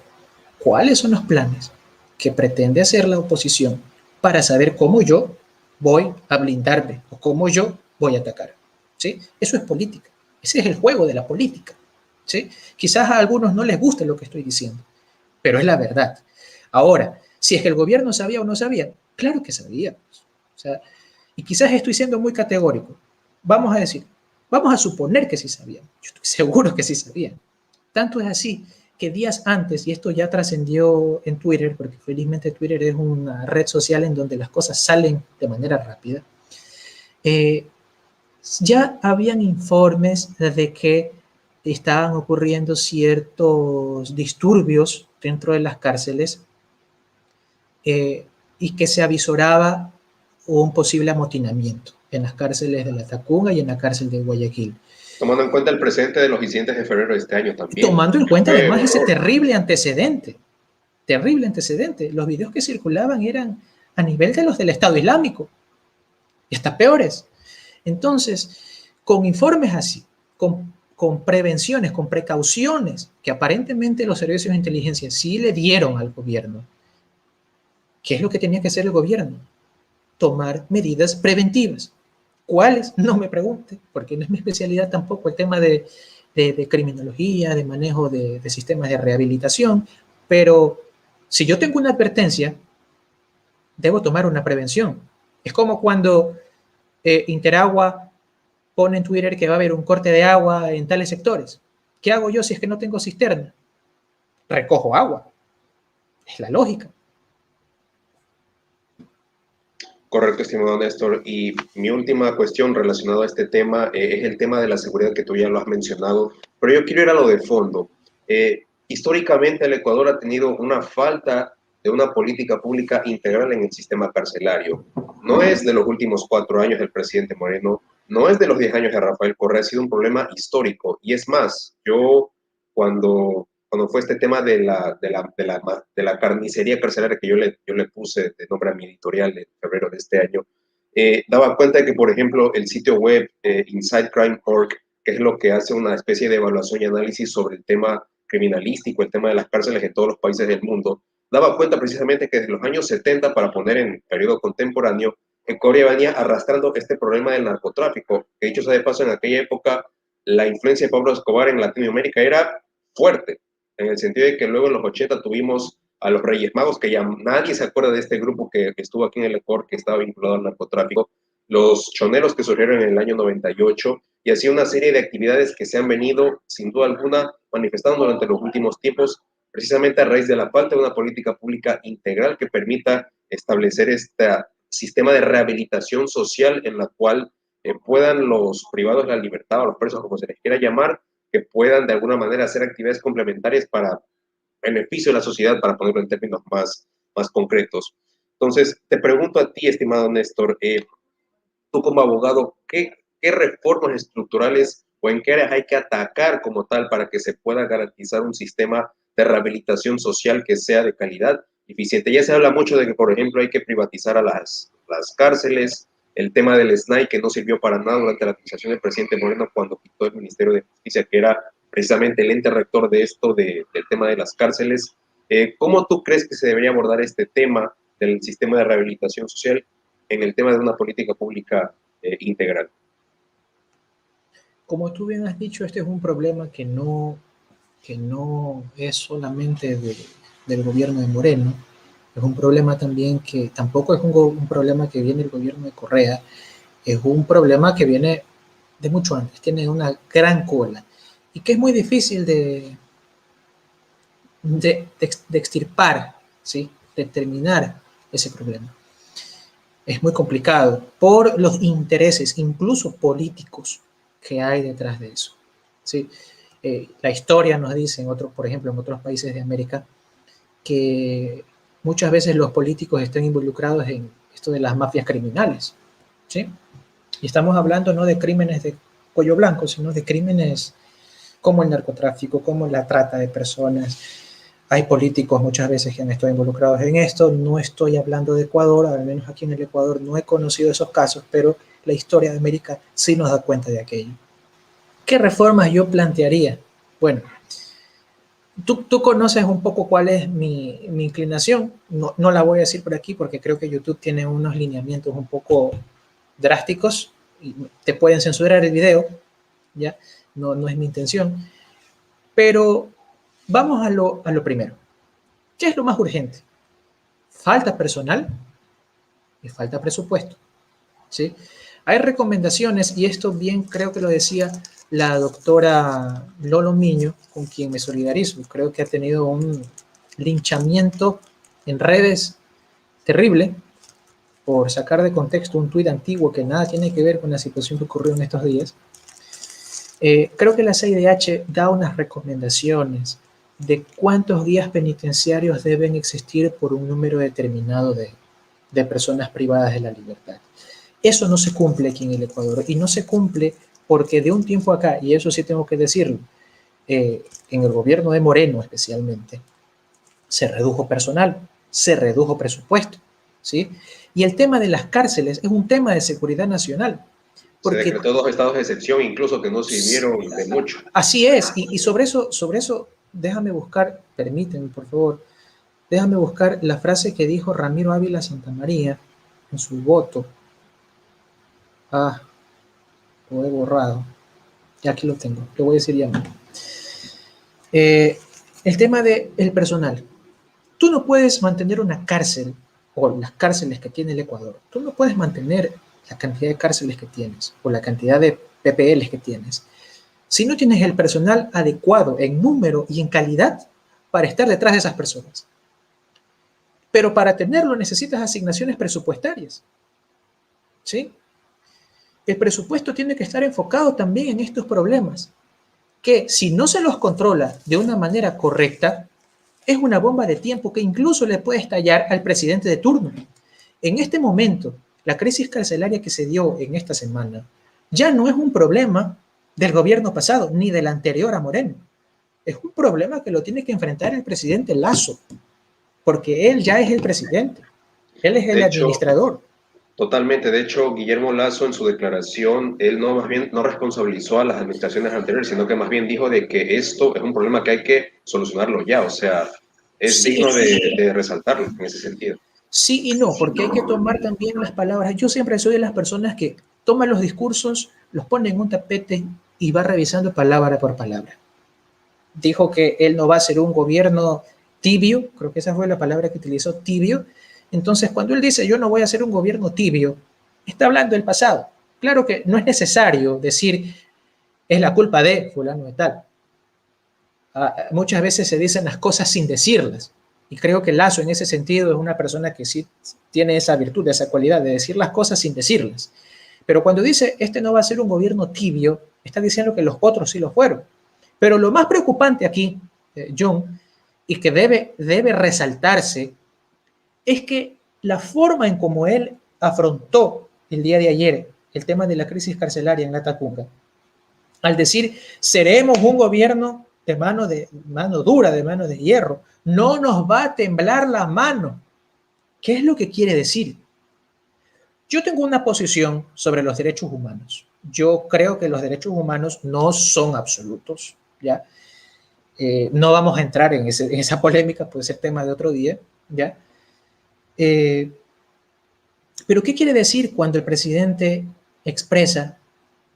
cuáles son los planes que pretende hacer la oposición para saber cómo yo voy a blindarme o cómo yo voy a atacar. ¿Sí? Eso es política. Ese es el juego de la política. ¿Sí? Quizás a algunos no les guste lo que estoy diciendo, pero es la verdad. Ahora, si es que el gobierno sabía o no sabía, claro que sabía. O sea, y quizás estoy siendo muy categórico. Vamos a suponer que sí sabían. Yo estoy seguro que sí sabían. Tanto es así que días antes, y esto ya trascendió en Twitter, porque felizmente Twitter es una red social en donde las cosas salen de manera rápida, ya habían informes de que estaban ocurriendo ciertos disturbios dentro de las cárceles y que se avisoraba un posible amotinamiento en las cárceles de La Tacunga y en la cárcel de Guayaquil. Tomando en cuenta el presente de los incidentes de febrero de este año también. Tomando en cuenta además ese terrible antecedente. Los videos que circulaban eran a nivel de los del Estado Islámico y hasta peores. Entonces, con informes así, con prevenciones, con precauciones que aparentemente los servicios de inteligencia sí le dieron al gobierno, ¿qué es lo que tenía que hacer el gobierno? Tomar medidas preventivas. ¿Cuáles? No me pregunte, porque no es mi especialidad tampoco el tema de criminología, de manejo de sistemas de rehabilitación, pero si yo tengo una advertencia, debo tomar una prevención. Es como cuando Interagua pone en Twitter que va a haber un corte de agua en tales sectores. ¿Qué hago yo si es que no tengo cisterna? Recojo agua. Es la lógica. Correcto, estimado Néstor. Y mi última cuestión relacionada a este tema es el tema de la seguridad que tú ya lo has mencionado, pero yo quiero ir a lo de fondo. Históricamente el Ecuador ha tenido una falta de una política pública integral en el sistema carcelario. No es de los últimos 4 años del presidente Moreno, no es de los 10 años de Rafael Correa, ha sido un problema histórico. Y es más, yo cuando fue este tema de la carnicería carcelaria que yo le puse de nombre a mi editorial en febrero de este año, daba cuenta de que, por ejemplo, el sitio web InsideCrime.org, que es lo que hace una especie de evaluación y análisis sobre el tema criminalístico, el tema de las cárceles en todos los países del mundo, daba cuenta precisamente que desde los años 70, para poner en periodo contemporáneo, Corea venía arrastrando este problema del narcotráfico, que dicho sea de paso, en aquella época la influencia de Pablo Escobar en Latinoamérica era fuerte, en el sentido de que luego en los 80 tuvimos a los Reyes Magos, que ya nadie se acuerda de este grupo que estuvo aquí en el Ecuador, que estaba vinculado al narcotráfico, los choneros que surgieron en el año 98, y así una serie de actividades que se han venido, sin duda alguna, manifestando durante los últimos tiempos, precisamente a raíz de la falta de una política pública integral que permita establecer este sistema de rehabilitación social en la cual puedan los privados de la libertad o los presos, como se les quiera llamar, que puedan de alguna manera hacer actividades complementarias para beneficio de la sociedad, para ponerlo en términos más concretos. Entonces, te pregunto a ti, estimado Néstor, tú como abogado, ¿qué reformas estructurales o en qué áreas hay que atacar como tal para que se pueda garantizar un sistema de rehabilitación social que sea de calidad eficiente? Ya se habla mucho de que, por ejemplo, hay que privatizar a las cárceles, el tema del SNAI que no sirvió para nada durante la administración del presidente Moreno cuando quitó el Ministerio de Justicia, que era precisamente el ente rector de esto, del tema de las cárceles. ¿Cómo tú crees que se debería abordar este tema del sistema de rehabilitación social en el tema de una política pública integral? Como tú bien has dicho, este es un problema que no es solamente del gobierno de Moreno, es un problema también que tampoco es un problema que viene del gobierno de Correa, es un problema que viene de mucho antes, tiene una gran cola y que es muy difícil de extirpar, ¿sí? De terminar ese problema. Es muy complicado por los intereses, incluso políticos, que hay detrás de eso. ¿Sí? La historia nos dice, por ejemplo, en otros países de América, que muchas veces los políticos están involucrados en esto de las mafias criminales. ¿Sí? Y estamos hablando no de crímenes de cuello blanco, sino de crímenes como el narcotráfico, como la trata de personas. Hay políticos muchas veces que han estado involucrados en esto. No estoy hablando de Ecuador, al menos aquí en el Ecuador no he conocido esos casos, pero la historia de América sí nos da cuenta de aquello. ¿Qué reformas yo plantearía? Bueno, tú conoces un poco cuál es mi inclinación. No la voy a decir por aquí porque creo que YouTube tiene unos lineamientos un poco drásticos y te pueden censurar el video, ¿ya? No es mi intención. Pero vamos a lo primero. ¿Qué es lo más urgente? Falta personal y falta presupuesto. ¿Sí? Hay recomendaciones, y esto bien creo que lo decía la doctora Lolo Miño, con quien me solidarizo. Creo que ha tenido un linchamiento en redes terrible por sacar de contexto un tuit antiguo que nada tiene que ver con la situación que ocurrió en estos días. Creo que la CIDH da unas recomendaciones de cuántos guías penitenciarios deben existir por un número determinado de personas privadas de la libertad. Eso no se cumple aquí en el Ecuador y no se cumple porque de un tiempo acá, y eso sí tengo que decirlo, en el gobierno de Moreno especialmente, se redujo personal, se redujo presupuesto, ¿sí? Y el tema de las cárceles es un tema de seguridad nacional. Se decretó 2 estados de excepción, incluso que no sirvieron de mucho. Así es, y sobre eso, déjame buscar, permíteme por favor, déjame buscar la frase que dijo Ramiro Ávila Santamaría en su voto. Lo he borrado. Y aquí lo tengo, lo voy a decir ya. El tema del personal. Tú no puedes mantener una cárcel, o las cárceles que tiene el Ecuador, tú no puedes mantener la cantidad de cárceles que tienes, o la cantidad de PPLs que tienes, si no tienes el personal adecuado en número y en calidad para estar detrás de esas personas. Pero para tenerlo necesitas asignaciones presupuestarias. ¿Sí? El presupuesto tiene que estar enfocado también en estos problemas, que si no se los controla de una manera correcta, es una bomba de tiempo que incluso le puede estallar al presidente de turno. En este momento, la crisis carcelaria que se dio en esta semana ya no es un problema del gobierno pasado ni del anterior a Moreno. Es un problema que lo tiene que enfrentar el presidente Lasso, porque él ya es el presidente, él es el De hecho, administrador. totalmente. De hecho, Guillermo Lasso en su declaración, él no más bien no responsabilizó a las administraciones anteriores, sino que más bien dijo de que esto es un problema que hay que solucionarlo ya. O sea, es Sí, digno de resaltarlo en ese sentido. sí y no, porque hay que tomar también las palabras. Yo siempre soy de las personas que toman los discursos, los pone en un tapete y va revisando palabra por palabra. Dijo que él no va a ser un gobierno tibio, creo que esa fue la palabra que utilizó, tibio. Entonces, cuando él dice yo no voy a ser un gobierno tibio, está hablando del pasado. Claro que no es necesario decir es la culpa de fulano de tal. Muchas veces se dicen las cosas sin decirlas. Y creo que Lazo en ese sentido es una persona que sí tiene esa virtud, esa cualidad de decir las cosas sin decirlas. Pero cuando dice este no va a ser un gobierno tibio, está diciendo que los otros sí lo fueron. Pero lo más preocupante aquí, John, y que debe resaltarse, es que la forma en cómo él afrontó el día de ayer el tema de la crisis carcelaria en Latacunga, al decir seremos un gobierno de mano dura, de mano de hierro, no nos va a temblar la mano. ¿Qué es lo que quiere decir? Yo tengo una posición sobre los derechos humanos. Yo creo que los derechos humanos no son absolutos, ¿ya? No vamos a entrar en esa polémica, puede ser tema de otro día, ¿ya? Eh, pero ¿qué quiere decir cuando el presidente expresa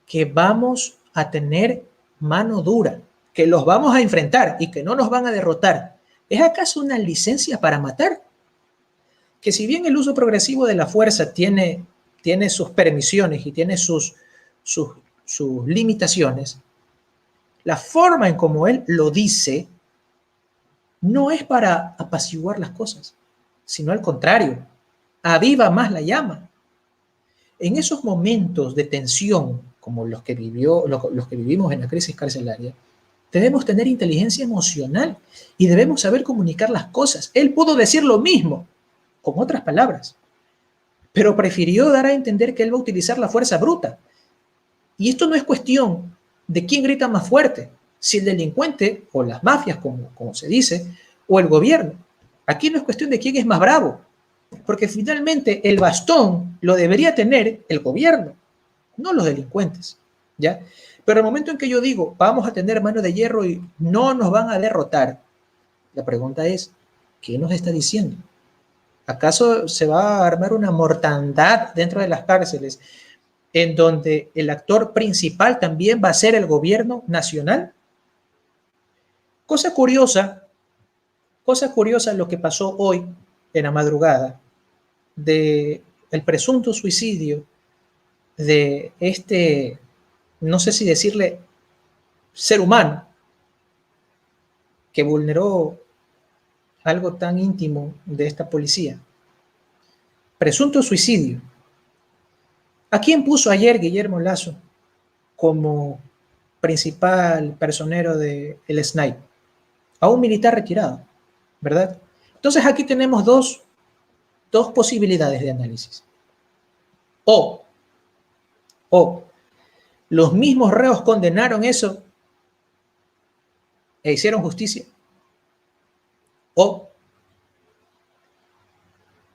que vamos a tener mano dura, que los vamos a enfrentar y que no nos van a derrotar? ¿Es acaso una licencia para matar? Que si bien el uso progresivo de la fuerza tiene sus permisiones y tiene sus limitaciones, la forma en como él lo dice no es para apaciguar las cosas, sino al contrario, aviva más la llama. En esos momentos de tensión, como los que vivimos en la crisis carcelaria, debemos tener inteligencia emocional y debemos saber comunicar las cosas. Él pudo decir lo mismo, con otras palabras, pero prefirió dar a entender que él va a utilizar la fuerza bruta. Y esto no es cuestión de quién grita más fuerte, si el delincuente o las mafias, como se dice, o el gobierno. Aquí no es cuestión de quién es más bravo, porque finalmente el bastón lo debería tener el gobierno, no los delincuentes, ¿ya? Pero el momento en que yo digo, vamos a tener mano de hierro y no nos van a derrotar, la pregunta es, ¿qué nos está diciendo? ¿Acaso se va a armar una mortandad dentro de las cárceles en donde el actor principal también va a ser el gobierno nacional? Cosa curiosa, cosa curiosa lo que pasó hoy en la madrugada de el presunto suicidio de este, no sé si decirle, ser humano que vulneró algo tan íntimo de esta policía. Presunto suicidio. ¿A quién puso ayer Guillermo Lasso como principal personero del SNAI? A un militar retirado, ¿verdad? Entonces aquí tenemos dos posibilidades de análisis. O los mismos reos condenaron eso e hicieron justicia. O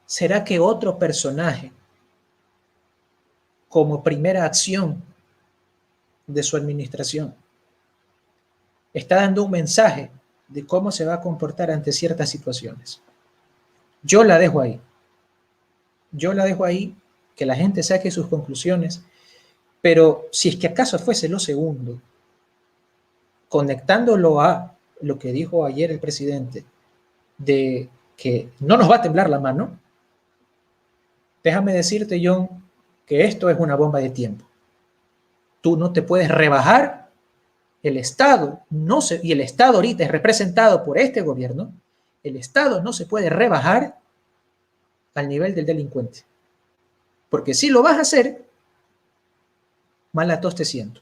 será que otro personaje, como primera acción de su administración, está dando un mensaje de cómo se va a comportar ante ciertas situaciones. Yo la dejo ahí. Yo la dejo ahí, que la gente saque sus conclusiones, pero si es que acaso fuese lo segundo, conectándolo a lo que dijo ayer el presidente, de que no nos va a temblar la mano, déjame decirte, John, que esto es una bomba de tiempo. Tú no te puedes rebajar, el Estado no se, y el Estado ahorita es representado por este gobierno, el Estado no se puede rebajar al nivel del delincuente. Porque si lo vas a hacer, mala tos te siento.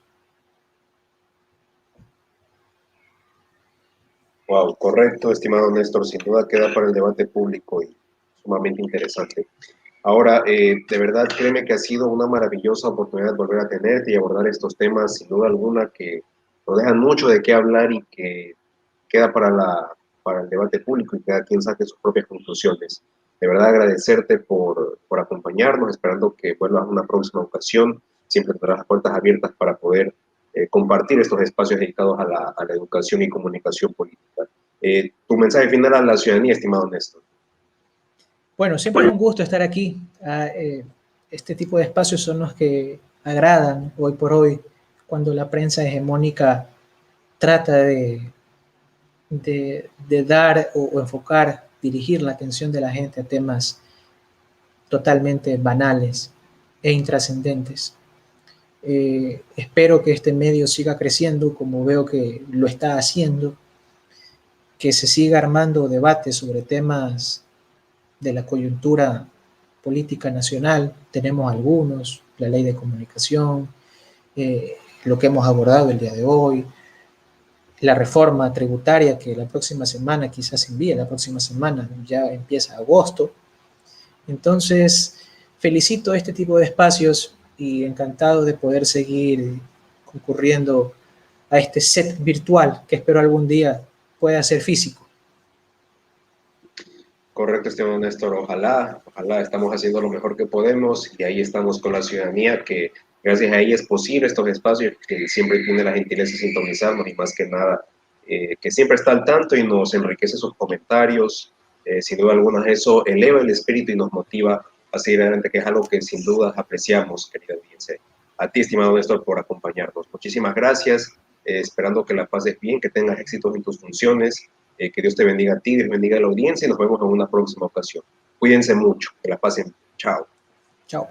Wow, correcto, estimado Néstor. Sin duda queda para el debate público y sumamente interesante. Ahora, de verdad, créeme que ha sido una maravillosa oportunidad volver a tenerte y abordar estos temas, sin duda alguna, que nos dejan mucho de qué hablar y que queda para el debate público y cada quien saque sus propias conclusiones. De verdad, agradecerte por acompañarnos, esperando que vuelvas a una próxima ocasión. Siempre tendrás las puertas abiertas para poder compartir estos espacios dedicados a la educación y comunicación política. Tu mensaje final a la ciudadanía, estimado Néstor. Bueno, siempre es un gusto estar aquí. Este tipo de espacios son los que agradan hoy por hoy cuando la prensa hegemónica trata de dar o enfocar, dirigir la atención de la gente a temas totalmente banales e intrascendentes. Espero que este medio siga creciendo como veo que lo está haciendo, que se siga armando debates sobre temas de la coyuntura política nacional. Tenemos algunos, la ley de comunicación, lo que hemos abordado el día de hoy, la reforma tributaria que la próxima semana quizás se envíe, la próxima semana ya empieza agosto. Entonces, felicito este tipo de espacios y encantado de poder seguir concurriendo a este set virtual que espero algún día pueda ser físico. Correcto, estimado Néstor. Ojalá estamos haciendo lo mejor que podemos y ahí estamos con la ciudadanía que gracias a ella es posible estos espacios que siempre tiene la gentileza de sintonizarnos y más que nada que siempre está al tanto y nos enriquece sus comentarios. Sin duda alguna eso eleva el espíritu y nos motiva a seguir adelante, que es algo que sin duda apreciamos, querida audiencia. A ti, estimado Néstor, por acompañarnos. Muchísimas gracias, esperando que la pases bien, que tengas éxitos en tus funciones. Que Dios te bendiga a ti, Dios bendiga a la audiencia y nos vemos en una próxima ocasión. Cuídense mucho, que la pasen. Chao. Chao.